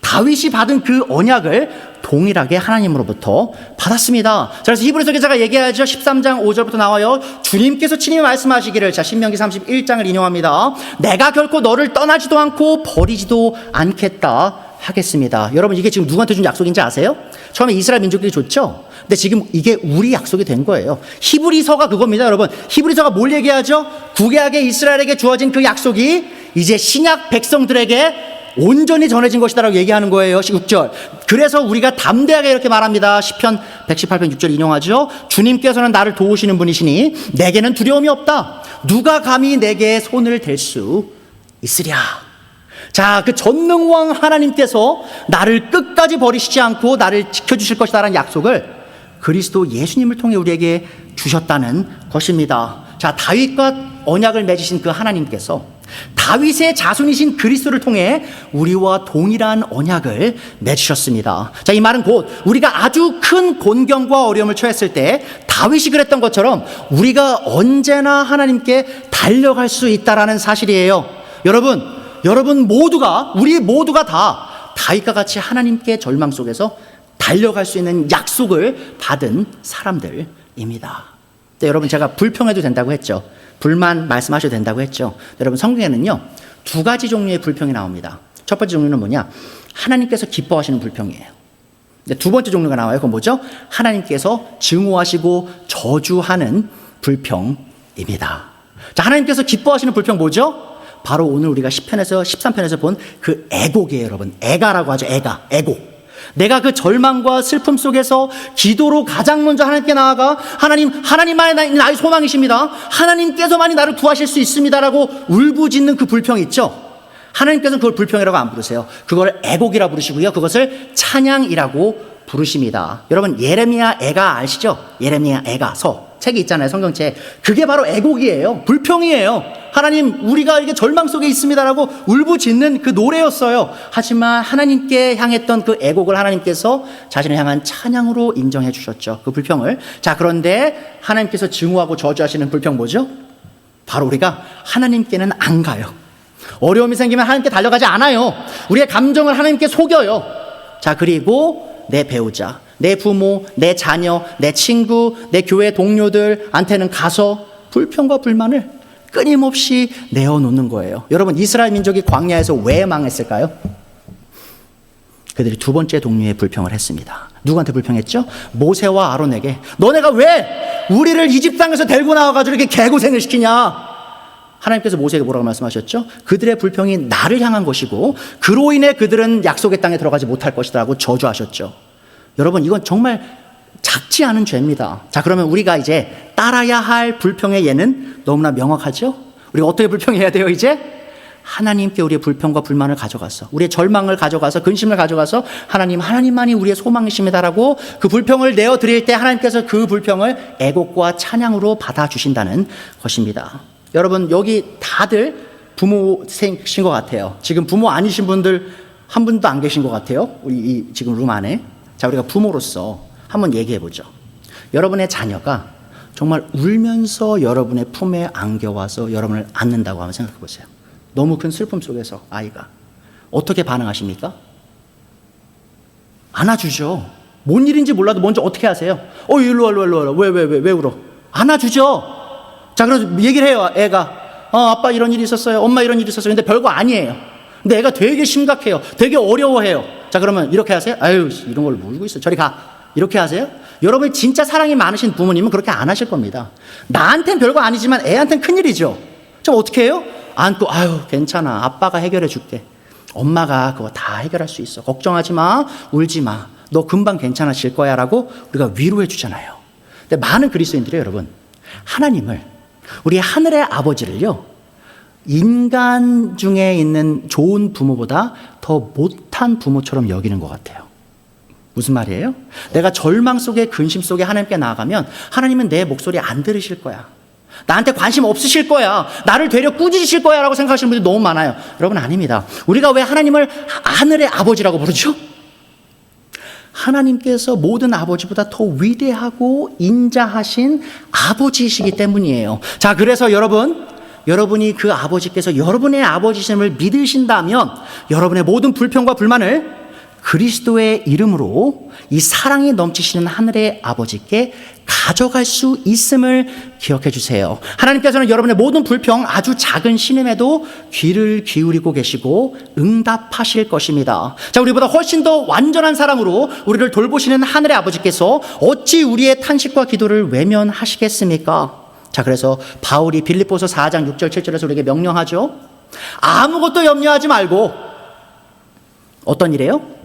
다윗이 받은 그 언약을 동일하게 하나님으로부터 받았습니다. 자, 그래서 히브리서 기자가 얘기하죠. 13장 5절부터 나와요. 주님께서 친히 말씀하시기를, 자, 신명기 31장을 인용합니다. 내가 결코 너를 떠나지도 않고 버리지도 않겠다 하겠습니다. 여러분, 이게 지금 누구한테 준 약속인지 아세요? 처음에 이스라엘 민족들이 줬죠. 근데 지금 이게 우리 약속이 된 거예요. 히브리서가 그겁니다. 여러분, 히브리서가 뭘 얘기하죠? 구약의 이스라엘에게 주어진 그 약속이 이제 신약 백성들에게 온전히 전해진 것이다라고 얘기하는 거예요. 6절. 그래서 우리가 담대하게 이렇게 말합니다. 시편 118편 6절 인용하죠. 주님께서는 나를 도우시는 분이시니 내게는 두려움이 없다. 누가 감히 내게 손을 댈 수 있으랴. 자, 그 전능왕 하나님께서 나를 끝까지 버리시지 않고 나를 지켜주실 것이다라는 약속을 그리스도 예수님을 통해 우리에게 주셨다는 것입니다. 자, 다윗과 언약을 맺으신 그 하나님께서 다윗의 자손이신 그리스도를 통해 우리와 동일한 언약을 맺으셨습니다. 자, 이 말은 곧 우리가 아주 큰 곤경과 어려움을 처했을 때 다윗이 그랬던 것처럼 우리가 언제나 하나님께 달려갈 수 있다라는 사실이에요. 여러분 모두가, 우리 모두가 다 다윗과 같이 하나님께 절망 속에서 달려갈 수 있는 약속을 받은 사람들입니다. 네, 여러분, 제가 불평해도 된다고 했죠. 불만 말씀하셔도 된다고 했죠. 여러분, 성경에는요 2가지 종류의 불평이 나옵니다. 첫 번째 종류는 뭐냐? 하나님께서 기뻐하시는 불평이에요. 두 번째 종류가 나와요. 그건 뭐죠? 하나님께서 증오하시고 저주하는 불평입니다. 자, 하나님께서 기뻐하시는 불평 뭐죠? 바로 오늘 우리가 10편에서 13편에서 본 그 애곡이에요. 여러분, 애가라고 하죠. 애고. 내가 그 절망과 슬픔 속에서 기도로 가장 먼저 하나님께 나아가 하나님만이 나의 소망이십니다. 하나님께서만이 나를 구하실 수 있습니다라고 울부짖는 그 불평 있죠. 하나님께서는 그걸 불평이라고 안 부르세요. 그걸 애곡이라 부르시고요. 그것을 찬양이라고 부르십니다. 여러분, 예레미야 애가 아시죠? 예레미야 애가서 책이 있잖아요. 성경책. 그게 바로 애곡이에요. 불평이에요. 하나님, 우리가 이게 절망 속에 있습니다라고 울부짖는 그 노래였어요. 하지만 하나님께 향했던 그 애곡을 하나님께서 자신을 향한 찬양으로 인정해 주셨죠. 그 불평을. 자, 그런데 하나님께서 증오하고 저주하시는 불평 뭐죠? 바로 우리가 하나님께는 안 가요. 어려움이 생기면 하나님께 달려가지 않아요. 우리의 감정을 하나님께 속여요. 자, 그리고 내 배우자, 내 부모, 내 자녀, 내 친구, 내 교회 동료들한테는 가서 불평과 불만을 끊임없이 내어놓는 거예요. 여러분, 이스라엘 민족이 광야에서 왜 망했을까요? 그들이 두 번째 동료의 불평을 했습니다. 누구한테 불평했죠? 모세와 아론에게. 너네가 왜 우리를 이집 땅에서 데리고 나와가지고 이렇게 개고생을 시키냐? 하나님께서 모세에게 뭐라고 말씀하셨죠? 그들의 불평이 나를 향한 것이고 그로 인해 그들은 약속의 땅에 들어가지 못할 것이라고 저주하셨죠. 여러분, 이건 정말 작지 않은 죄입니다. 자, 그러면 우리가 이제 따라야 할 불평의 예는 너무나 명확하죠? 우리가 어떻게 불평해야 돼요, 이제? 하나님께 우리의 불평과 불만을 가져가서, 우리의 절망을 가져가서, 근심을 가져가서 하나님만이 우리의 소망이십니다라고 그 불평을 내어드릴 때 하나님께서 그 불평을 애곡과 찬양으로 받아주신다는 것입니다. 여러분, 여기 다들 부모신 것 같아요. 지금 부모 아니신 분들 한 분도 안 계신 것 같아요. 우리 지금 룸 안에. 자, 우리가 부모로서 한번 얘기해 보죠. 여러분의 자녀가 정말 울면서 여러분의 품에 안겨와서 여러분을 안는다고 한번 생각해 보세요. 너무 큰 슬픔 속에서 아이가 어떻게 반응하십니까? 안아주죠. 뭔 일인지 몰라도 먼저 어떻게 하세요? 일로 와. 왜 울어? 안아주죠. 자, 그래서 얘기를 해요. 애가 아빠 이런 일이 있었어요. 엄마 이런 일이 있었어요. 근데 별거 아니에요. 근데 애가 되게 심각해요. 되게 어려워해요. 자, 그러면 이렇게 하세요? 아유, 이런 걸 울고 있어. 저리 가. 이렇게 하세요? 여러분이 진짜 사랑이 많으신 부모님은 그렇게 안 하실 겁니다. 나한텐 별거 아니지만 애한텐 큰일이죠. 그럼 어떻게 해요? 안고, 아유, 괜찮아. 아빠가 해결해 줄게. 엄마가 그거 다 해결할 수 있어. 걱정하지 마. 울지 마. 너 금방 괜찮아질 거야. 라고 우리가 위로해 주잖아요. 근데 많은 그리스도인들이 여러분, 하나님을, 우리 하늘의 아버지를요, 인간 중에 있는 좋은 부모보다 더 못한 부모처럼 여기는 것 같아요. 무슨 말이에요? 내가 절망 속에, 근심 속에 하나님께 나아가면 하나님은 내 목소리 안 들으실 거야. 나한테 관심 없으실 거야. 나를 되려 꾸짖으실 거야 라고 생각하시는 분들이 너무 많아요. 여러분, 아닙니다. 우리가 왜 하나님을 하늘의 아버지라고 부르죠? 하나님께서 모든 아버지보다 더 위대하고 인자하신 아버지이시기 때문이에요. 자, 그래서 여러분이 그 아버지께서 여러분의 아버지심을 믿으신다면 여러분의 모든 불평과 불만을 그리스도의 이름으로 이 사랑이 넘치시는 하늘의 아버지께 가져갈 수 있음을 기억해 주세요. 하나님께서는 여러분의 모든 불평, 아주 작은 신음에도 귀를 기울이고 계시고 응답하실 것입니다. 자, 우리보다 훨씬 더 완전한 사랑으로 우리를 돌보시는 하늘의 아버지께서 어찌 우리의 탄식과 기도를 외면하시겠습니까? 자, 그래서 바울이 빌립보서 4장 6절 7절에서 우리에게 명령하죠. 아무것도 염려하지 말고 어떤 일이에요?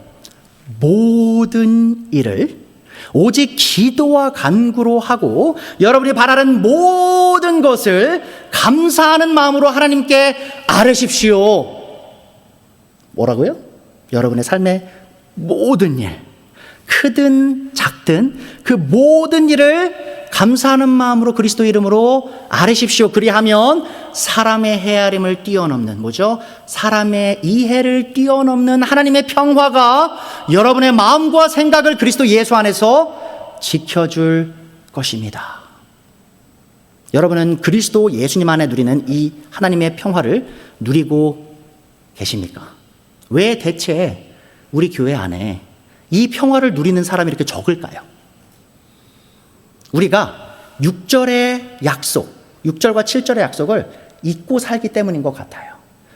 모든 일을 오직 기도와 간구로 하고 여러분이 바라는 모든 것을 감사하는 마음으로 하나님께 아뢰십시오. 뭐라고요? 여러분의 삶의 모든 일, 크든 작든 그 모든 일을 감사하는 마음으로 그리스도 이름으로 아뢰십시오. 그리하면 사람의 헤아림을 뛰어넘는, 뭐죠? 사람의 이해를 뛰어넘는 하나님의 평화가 여러분의 마음과 생각을 그리스도 예수 안에서 지켜줄 것입니다. 여러분은 그리스도 예수님 안에 누리는 이 하나님의 평화를 누리고 계십니까? 왜 대체 우리 교회 안에 이 평화를 누리는 사람이 이렇게 적을까요? 우리가 6절의 약속, 6절과 7절의 약속을 잊고 살기 때문인 것 같아요.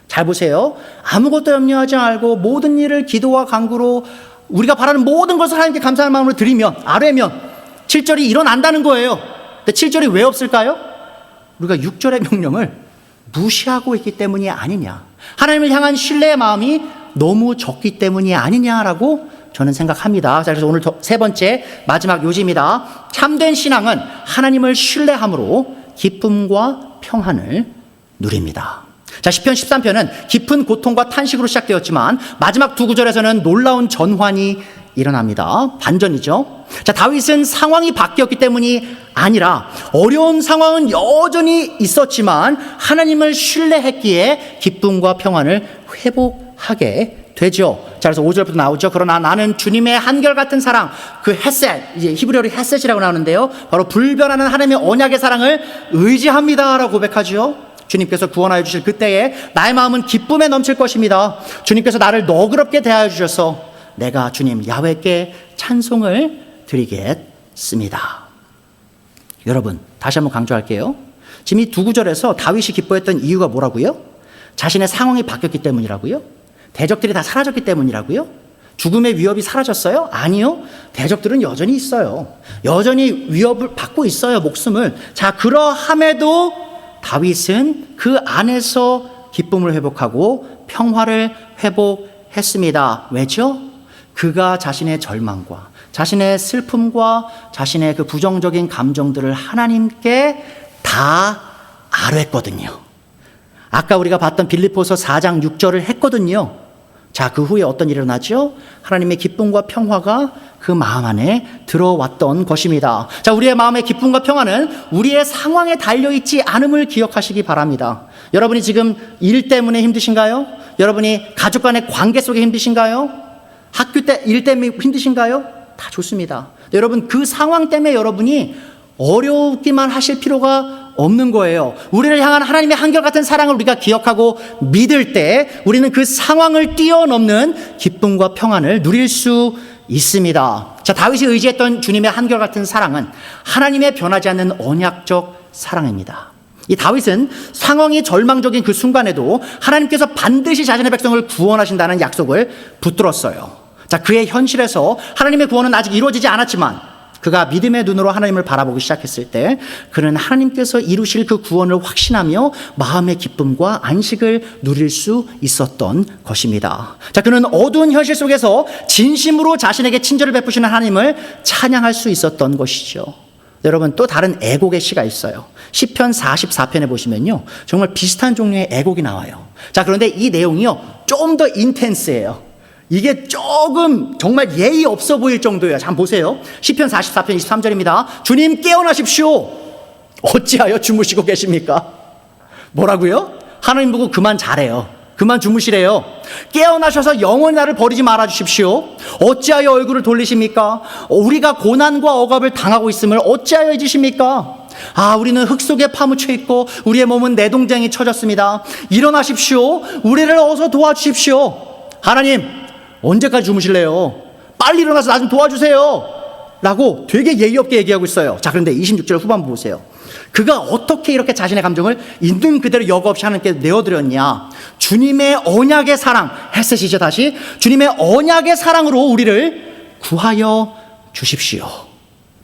잘 보세요. 아무것도 염려하지 말고 모든 일을 기도와 간구로 우리가 바라는 모든 것을 하나님께 감사하는 마음으로 드리면, 아뢰면 7절이 일어난다는 거예요. 근데 7절이 왜 없을까요? 우리가 6절의 명령을 무시하고 있기 때문이 아니냐. 하나님을 향한 신뢰의 마음이 너무 적기 때문이 아니냐라고 저는 생각합니다. 자, 그래서 오늘 세 번째 마지막 요지입니다. 참된 신앙은 하나님을 신뢰함으로 기쁨과 평안을 누립니다. 자, 시편 13편은 깊은 고통과 탄식으로 시작되었지만 마지막 두 구절에서는 놀라운 전환이 일어납니다. 반전이죠. 자, 다윗은 상황이 바뀌었기 때문이 아니라 어려운 상황은 여전히 있었지만 하나님을 신뢰했기에 기쁨과 평안을 회복하게 되죠. 자, 그래서 5절부터 나오죠. 그러나 나는 주님의 한결같은 사랑, 그 헤셋, 이제 히브리어로 헤셋이라고 나오는데요. 바로 불변하는 하나님의 언약의 사랑을 의지합니다라고 고백하죠. 주님께서 구원하여 주실 그때에 나의 마음은 기쁨에 넘칠 것입니다. 주님께서 나를 너그럽게 대하여 주셔서 내가 주님 야훼께 찬송을 드리겠습니다. 여러분, 다시 한번 강조할게요. 지금 이 두 구절에서 다윗이 기뻐했던 이유가 뭐라고요? 자신의 상황이 바뀌었기 때문이라고요? 대적들이 다 사라졌기 때문이라고요? 죽음의 위협이 사라졌어요? 아니요. 대적들은 여전히 있어요. 여전히 위협을 받고 있어요, 목숨을. 자, 그러함에도 다윗은 그 안에서 기쁨을 회복하고 평화를 회복했습니다. 왜죠? 그가 자신의 절망과 자신의 슬픔과 자신의 그 부정적인 감정들을 하나님께 다 아뢰거든요. 아까 우리가 봤던 빌립보서 4장 6절을 했거든요. 자, 그 후에 어떤 일이 일어나죠? 하나님의 기쁨과 평화가 그 마음 안에 들어왔던 것입니다. 자, 우리의 마음의 기쁨과 평화는 우리의 상황에 달려있지 않음을 기억하시기 바랍니다. 여러분이 지금 일 때문에 힘드신가요? 여러분이 가족 간의 관계 속에 힘드신가요? 학교 때 일 때문에 힘드신가요? 다 좋습니다. 여러분, 그 상황 때문에 여러분이 어려우기만 하실 필요가 없는 거예요. 우리를 향한 하나님의 한결같은 사랑을 우리가 기억하고 믿을 때 우리는 그 상황을 뛰어넘는 기쁨과 평안을 누릴 수 있습니다. 자, 다윗이 의지했던 주님의 한결같은 사랑은 하나님의 변하지 않는 언약적 사랑입니다. 이 다윗은 상황이 절망적인 그 순간에도 하나님께서 반드시 자신의 백성을 구원하신다는 약속을 붙들었어요. 자, 그의 현실에서 하나님의 구원은 아직 이루어지지 않았지만 그가 믿음의 눈으로 하나님을 바라보기 시작했을 때 그는 하나님께서 이루실 그 구원을 확신하며 마음의 기쁨과 안식을 누릴 수 있었던 것입니다. 자, 그는 어두운 현실 속에서 진심으로 자신에게 친절을 베푸시는 하나님을 찬양할 수 있었던 것이죠. 여러분, 또 다른 애곡의 시가 있어요. 시편 44편에 보시면요, 정말 비슷한 종류의 애곡이 나와요. 자, 그런데 이 내용이요, 좀 더 인텐스해요. 이게 조금 정말 예의 없어 보일 정도예요. 자, 한번 보세요. 시편 44편 23절입니다. 주님 깨어나십시오. 어찌하여 주무시고 계십니까? 뭐라고요? 하나님 보고 그만 자래요. 그만 주무시래요. 깨어나셔서 영원히 나를 버리지 말아 주십시오. 어찌하여 얼굴을 돌리십니까? 우리가 고난과 억압을 당하고 있음을 어찌하여 잊으십니까? 아, 우리는 흙 속에 파묻혀 있고 우리의 몸은 내동댕이 쳐졌습니다. 일어나십시오. 우리를 어서 도와주십시오. 하나님, 언제까지 주무실래요? 빨리 일어나서 나 좀 도와주세요. 라고 되게 예의 없게 얘기하고 있어요. 자, 그런데 26절 후반부 보세요. 그가 어떻게 이렇게 자신의 감정을 있는 그대로 여과 없이 하나님께 내어드렸냐? 주님의 언약의 사랑, 헬셋이죠. 다시 주님의 언약의 사랑으로 우리를 구하여 주십시오.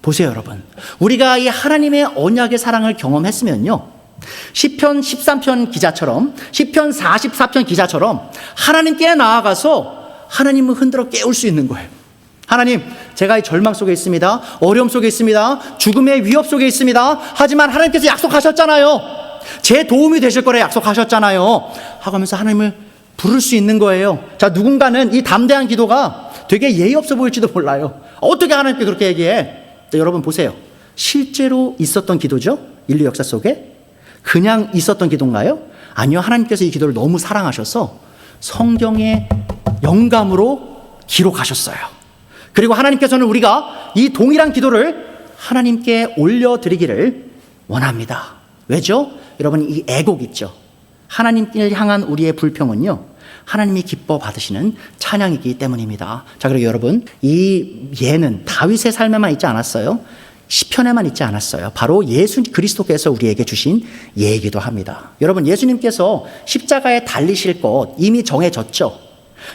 보세요, 여러분. 우리가 이 하나님의 언약의 사랑을 경험했으면요, 시편 13편 기자처럼, 시편 44편 기자처럼 하나님께 나아가서 하나님을 흔들어 깨울 수 있는 거예요. 하나님, 제가 이 절망 속에 있습니다. 어려움 속에 있습니다. 죽음의 위협 속에 있습니다. 하지만 하나님께서 약속하셨잖아요. 제 도움이 되실 거라 약속하셨잖아요. 하면서 하나님을 부를 수 있는 거예요. 자, 누군가는 이 담대한 기도가 되게 예의 없어 보일지도 몰라요. 어떻게 하나님께 그렇게 얘기해? 여러분 보세요. 실제로 있었던 기도죠? 인류 역사 속에? 그냥 있었던 기도인가요? 아니요. 하나님께서 이 기도를 너무 사랑하셔서 성경의 영감으로 기록하셨어요. 그리고 하나님께서는 우리가 이 동일한 기도를 하나님께 올려드리기를 원합니다. 왜죠? 여러분, 이 애곡 있죠? 하나님을 향한 우리의 불평은요, 하나님이 기뻐 받으시는 찬양이기 때문입니다. 자, 그리고 여러분, 이 예는 다윗의 삶에만 있지 않았어요. 시편에만 있지 않았어요. 바로 예수 그리스도께서 우리에게 주신 예이기도 합니다. 여러분, 예수님께서 십자가에 달리실 것 이미 정해졌죠.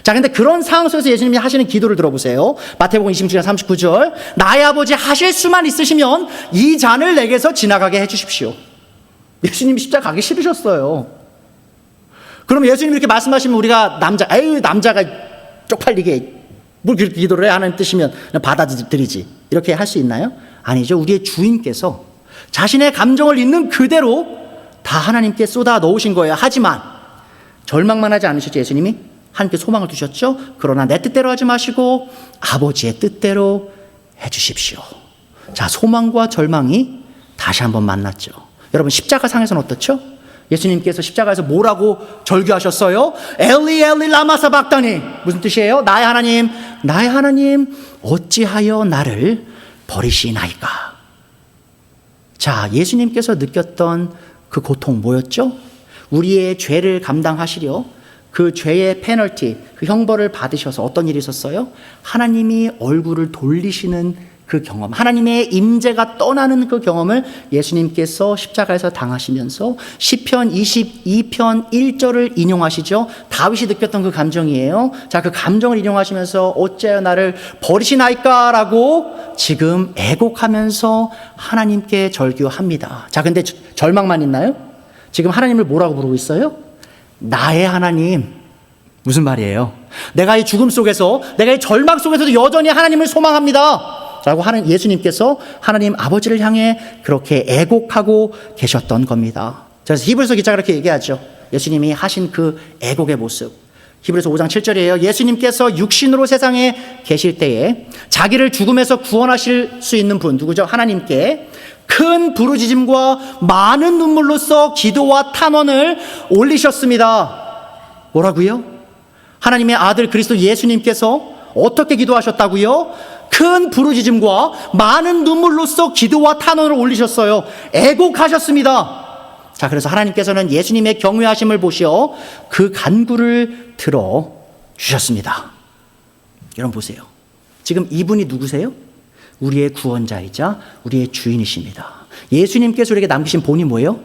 자, 근데 그런 상황 속에서 예수님이 하시는 기도를 들어보세요. 마태복음 26장 39절. 나의 아버지 하실 수만 있으시면 이 잔을 내게서 지나가게 해주십시오. 예수님이 십자가 가기 싫으셨어요. 그럼 예수님이 이렇게 말씀하시면 우리가 남자가 쪽팔리게 뭘 그렇게 기도를 해? 하나님 뜻이면 받아들이지. 이렇게 할 수 있나요? 아니죠. 우리의 주인께서 자신의 감정을 있는 그대로 다 하나님께 쏟아 넣으신 거예요. 하지만 절망만 하지 않으셨죠, 예수님이? 하나님께 소망을 두셨죠? 그러나 내 뜻대로 하지 마시고 아버지의 뜻대로 해주십시오. 자, 소망과 절망이 다시 한번 만났죠. 여러분, 십자가 상에서는 어떻죠? 예수님께서 십자가에서 뭐라고 절규하셨어요? 엘리 엘리 라마 사박다니. 무슨 뜻이에요? 나의 하나님 어찌하여 나를 버리시나이까. 자, 예수님께서 느꼈던 그 고통 뭐였죠? 우리의 죄를 감당하시려 그 죄의 페널티, 그 형벌을 받으셔서 어떤 일이 있었어요? 하나님이 얼굴을 돌리시는 그 경험, 하나님의 임재가 떠나는 그 경험을 예수님께서 십자가에서 당하시면서 시편 22편 1절을 인용하시죠. 다윗이 느꼈던 그 감정이에요. 자, 그 감정을 인용하시면서 어찌하여 나를 버리시나이까 라고 지금 애곡하면서 하나님께 절규합니다. 자, 근데 절망만 있나요? 지금 하나님을 뭐라고 부르고 있어요? 나의 하나님. 무슨 말이에요? 내가 이 죽음 속에서, 내가 이 절망 속에서도 여전히 하나님을 소망합니다 라고 하는 예수님께서 하나님 아버지를 향해 그렇게 애곡하고 계셨던 겁니다. 그래서 히브리서 기자가 그렇게 얘기하죠. 예수님이 하신 그 애곡의 모습. 히브리서 5장 7절이에요. 예수님께서 육신으로 세상에 계실 때에 자기를 죽음에서 구원하실 수 있는 분, 누구죠? 하나님께 큰 부르짖음과 많은 눈물로써 기도와 탄원을 올리셨습니다. 뭐라고요? 하나님의 아들 그리스도 예수님께서 어떻게 기도하셨다고요? 큰 부르짖음과 많은 눈물로써 기도와 탄원을 올리셨어요. 애곡하셨습니다. 자, 그래서 하나님께서는 예수님의 경외하심을 보시어 그 간구를 들어 주셨습니다. 여러분 보세요. 지금 이분이 누구세요? 우리의 구원자이자 우리의 주인이십니다. 예수님께서 우리에게 남기신 본이 뭐예요?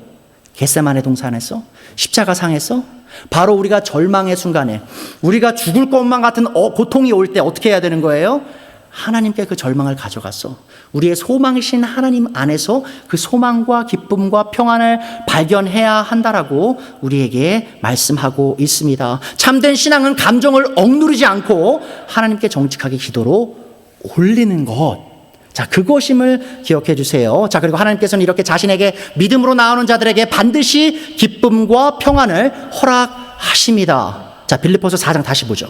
겟세마네 동산에서, 십자가상에서, 바로 우리가 절망의 순간에, 우리가 죽을 것만 같은 고통이 올 때 어떻게 해야 되는 거예요? 하나님께 그 절망을 가져갔어. 우리의 소망이신 하나님 안에서 그 소망과 기쁨과 평안을 발견해야 한다라고 우리에게 말씀하고 있습니다. 참된 신앙은 감정을 억누르지 않고 하나님께 정직하게 기도로 올리는 것. 자, 그것임을 기억해 주세요. 자, 그리고 하나님께서는 이렇게 자신에게 믿음으로 나오는 자들에게 반드시 기쁨과 평안을 허락하십니다. 자, 빌립보서 4장 다시 보죠.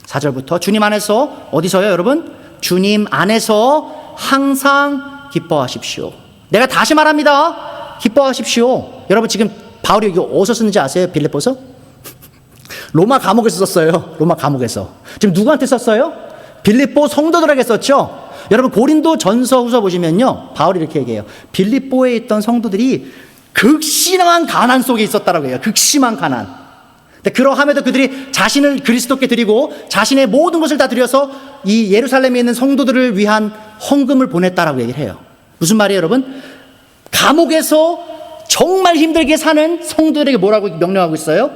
4절부터 주님 안에서 어디서요, 여러분? 주님 안에서 항상 기뻐하십시오. 내가 다시 말합니다. 기뻐하십시오. 여러분 지금 바울이 이거 어디서 쓰는지 아세요? 빌립보서? 로마 감옥에서 썼어요. 로마 감옥에서. 지금 누구한테 썼어요? 빌립보 성도들에게 썼죠. 여러분 고린도 전서 후서 보시면요, 바울이 이렇게 얘기해요. 빌립보에 있던 성도들이 극심한 가난 속에 있었다라고 해요. 극심한 가난. 그러함에도 그들이 자신을 그리스도께 드리고 자신의 모든 것을 다 드려서 이 예루살렘에 있는 성도들을 위한 헌금을 보냈다라고 얘기를 해요. 무슨 말이에요, 여러분? 감옥에서 정말 힘들게 사는 성도들에게 뭐라고 명령하고 있어요?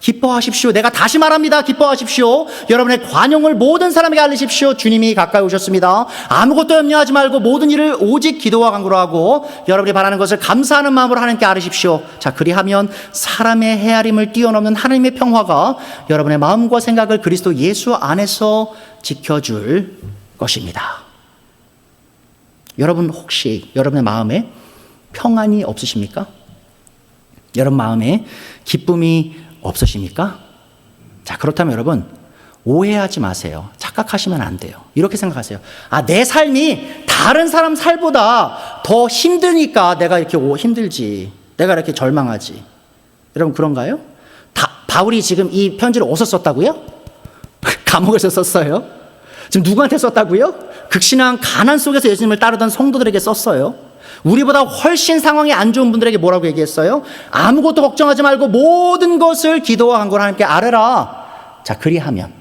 기뻐하십시오. 내가 다시 말합니다. 기뻐하십시오. 여러분의 관용을 모든 사람에게 알리십시오. 주님이 가까이 오셨습니다. 아무것도 염려하지 말고 모든 일을 오직 기도와 간구로 하고 여러분이 바라는 것을 감사하는 마음으로 하나님께 아뢰십시오. 자, 그리하면 사람의 헤아림을 뛰어넘는 하나님의 평화가 여러분의 마음과 생각을 그리스도 예수 안에서 지켜줄 것입니다. 여러분 혹시 여러분의 마음에 평안이 없으십니까? 여러분 마음에 기쁨이 없으십니까? 자, 그렇다면 여러분 오해하지 마세요. 착각하시면 안 돼요. 이렇게 생각하세요. 아, 내 삶이 다른 사람 살보다 더 힘드니까 내가 이렇게 힘들지, 내가 이렇게 절망하지. 여러분 그런가요? 바울이 지금 이 편지를 어디서 썼다고요? 감옥에서 썼어요. 지금 누구한테 썼다고요? 극심한 가난 속에서 예수님을 따르던 성도들에게 썼어요. 우리보다 훨씬 상황이 안 좋은 분들에게 뭐라고 얘기했어요? 아무것도 걱정하지 말고 모든 것을 기도와 간구로 하나님께 아뢰라. 자, 그리하면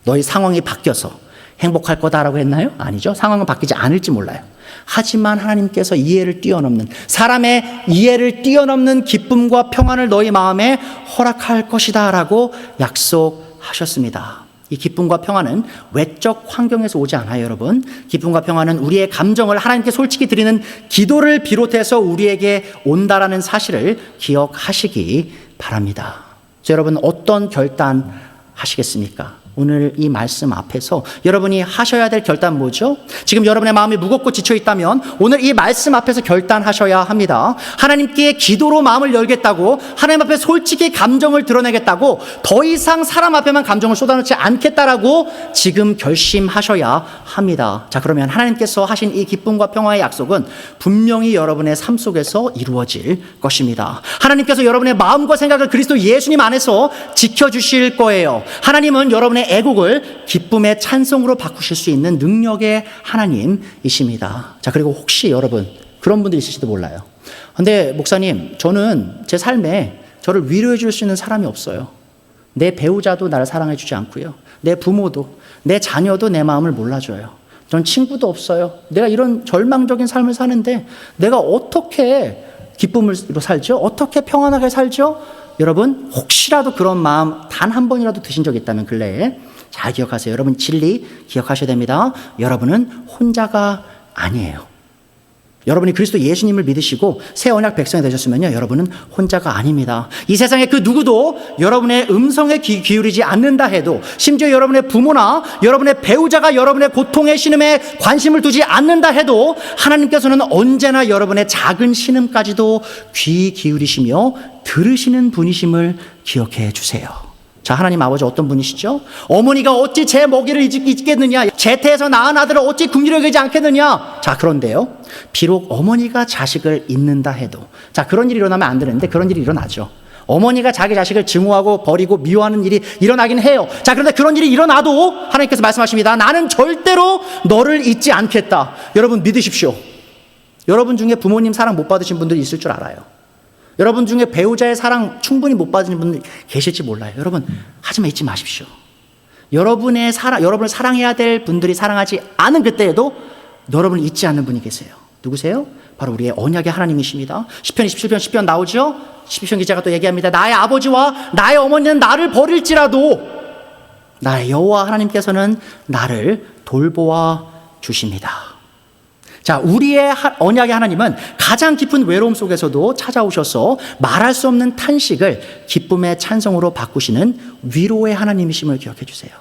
너희 상황이 바뀌어서 행복할 거다라고 했나요? 아니죠. 상황은 바뀌지 않을지 몰라요. 하지만 하나님께서 이해를 뛰어넘는, 사람의 이해를 뛰어넘는 기쁨과 평안을 너희 마음에 허락할 것이다 라고 약속하셨습니다. 이 기쁨과 평안은 외적 환경에서 오지 않아요, 여러분. 기쁨과 평안은 우리의 감정을 하나님께 솔직히 드리는 기도를 비롯해서 우리에게 온다라는 사실을 기억하시기 바랍니다. 그래서 여러분 어떤 결단 하시겠습니까? 오늘 이 말씀 앞에서 여러분이 하셔야 될 결단 뭐죠? 지금 여러분의 마음이 무겁고 지쳐 있다면 오늘 이 말씀 앞에서 결단하셔야 합니다. 하나님께 기도로 마음을 열겠다고, 하나님 앞에 솔직히 감정을 드러내겠다고, 더 이상 사람 앞에만 감정을 쏟아놓지 않겠다라고 지금 결심하셔야 합니다. 자, 그러면 하나님께서 하신 이 기쁨과 평화의 약속은 분명히 여러분의 삶 속에서 이루어질 것입니다. 하나님께서 여러분의 마음과 생각을 그리스도 예수님 안에서 지켜주실 거예요. 하나님은 여러분의 애곡을 기쁨의 찬송으로 바꾸실 수 있는 능력의 하나님이십니다. 자, 그리고 혹시 여러분 그런 분들이 있을지도 몰라요. 근데 목사님, 저는 제 삶에 저를 위로해 줄 수 있는 사람이 없어요. 내 배우자도 나를 사랑해 주지 않고요, 내 부모도, 내 자녀도 내 마음을 몰라줘요. 전 친구도 없어요. 내가 이런 절망적인 삶을 사는데 내가 어떻게 기쁨으로 살죠? 어떻게 평안하게 살죠? 여러분 혹시라도 그런 마음 단 한 번이라도 드신 적 있다면 근래에 잘 기억하세요. 여러분 진리 기억하셔야 됩니다. 여러분은 혼자가 아니에요. 여러분이 그리스도 예수님을 믿으시고 새 언약 백성이 되셨으면요, 여러분은 혼자가 아닙니다. 이 세상에 그 누구도 여러분의 음성에 기울이지 않는다 해도, 심지어 여러분의 부모나 여러분의 배우자가 여러분의 고통의 신음에 관심을 두지 않는다 해도 하나님께서는 언제나 여러분의 작은 신음까지도 귀 기울이시며 들으시는 분이심을 기억해 주세요. 자, 하나님 아버지 어떤 분이시죠? 어머니가 어찌 제 먹이를 잊겠느냐? 재태에서 낳은 아들을 어찌 긍휼히 여기지 않겠느냐? 자, 그런데요, 비록 어머니가 자식을 잊는다 해도, 자, 그런 일이 일어나면 안 되는데 그런 일이 일어나죠. 어머니가 자기 자식을 증오하고 버리고 미워하는 일이 일어나긴 해요. 자, 그런데 그런 일이 일어나도 하나님께서 말씀하십니다. 나는 절대로 너를 잊지 않겠다. 여러분 믿으십시오. 여러분 중에 부모님 사랑 못 받으신 분들이 있을 줄 알아요. 여러분 중에 배우자의 사랑 충분히 못 받으신 분들 계실지 몰라요. 여러분, 하지만 잊지 마십시오. 여러분을 사랑해야 될 분들이 사랑하지 않은 그때에도 여러분을 잊지 않는 분이 계세요. 누구세요? 바로 우리의 언약의 하나님이십니다. 시편 27편 10편 나오죠? 시편 기자가 또 얘기합니다. 나의 아버지와 나의 어머니는 나를 버릴지라도 나의 여호와 하나님께서는 나를 돌보아 주십니다. 자, 우리의 언약의 하나님은 가장 깊은 외로움 속에서도 찾아오셔서 말할 수 없는 탄식을 기쁨의 찬송으로 바꾸시는 위로의 하나님이심을 기억해 주세요.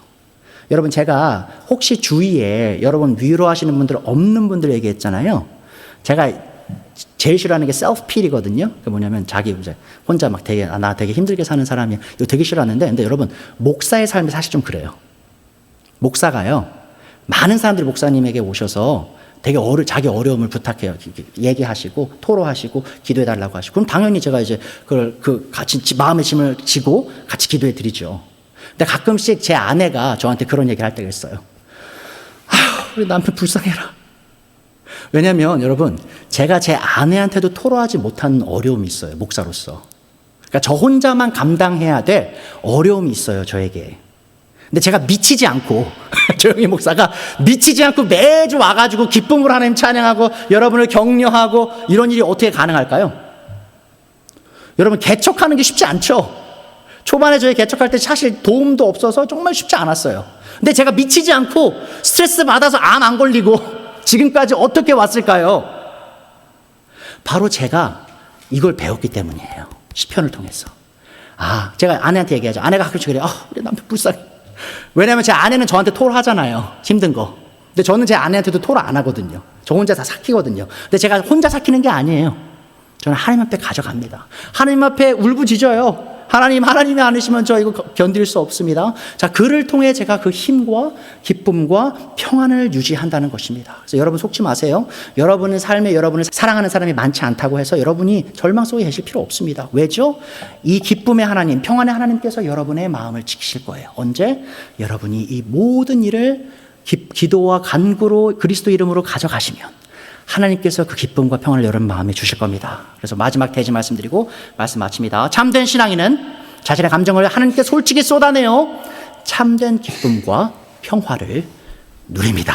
여러분, 제가 혹시 주위에 여러분 위로하시는 분들 없는 분들 얘기했잖아요. 제가 제일 싫어하는 게 셀프필이거든요. 그게 뭐냐면 자기 이제 혼자 막 나 되게 힘들게 사는 사람이야. 이거 되게 싫어하는데, 근데 여러분, 목사의 삶이 사실 좀 그래요. 목사가요, 많은 사람들이 목사님에게 오셔서 되게 자기 어려움을 부탁해요. 얘기하시고 토로하시고 기도해달라고 하시고, 그럼 당연히 제가 이제 그걸 같이 마음의 짐을 지고 같이 기도해 드리죠. 근데 가끔씩 제 아내가 저한테 그런 얘기를 할 때가 있어요. 아휴, 우리 남편 불쌍해라. 왜냐면 여러분, 제가 제 아내한테도 토로하지 못하는 어려움이 있어요, 목사로서. 그러니까 저 혼자만 감당해야 될 어려움이 있어요, 저에게. 근데 제가 미치지 않고 조용히 목사가 미치지 않고 매주 와가지고 기쁨으로 하나님 찬양하고 여러분을 격려하고 이런 일이 어떻게 가능할까요? 여러분, 개척하는 게 쉽지 않죠. 초반에 저희 개척할 때 사실 도움도 없어서 정말 쉽지 않았어요. 근데 제가 미치지 않고 스트레스 받아서 암 안 걸리고 지금까지 어떻게 왔을까요? 바로 제가 이걸 배웠기 때문이에요. 시편을 통해서. 제가 아내한테 얘기하죠. 아내가 가끔씩 그래요. 우리 남편 불쌍해. 왜냐하면 제 아내는 저한테 토로하잖아요, 힘든 거. 근데 저는 제 아내한테도 토로 안 하거든요. 저 혼자 다 삭히거든요. 근데 제가 혼자 삭히는 게 아니에요. 저는 하나님 앞에 가져갑니다. 하나님 앞에 울부짖어요. 하나님이 아니시면 저 이거 견딜 수 없습니다. 자, 그를 통해 제가 그 힘과 기쁨과 평안을 유지한다는 것입니다. 그래서 여러분 속지 마세요. 여러분의 삶에 여러분을 사랑하는 사람이 많지 않다고 해서 여러분이 절망 속에 계실 필요 없습니다. 왜죠? 이 기쁨의 하나님, 평안의 하나님께서 여러분의 마음을 지키실 거예요. 언제? 여러분이 이 모든 일을 기도와 간구로 그리스도 이름으로 가져가시면 하나님께서 그 기쁨과 평안을 여러분 마음에 주실 겁니다. 그래서 마지막 대지 말씀드리고 말씀 마칩니다. 참된 신앙인은 자신의 감정을 하나님께 솔직히 쏟아내어 참된 기쁨과 평화를 누립니다.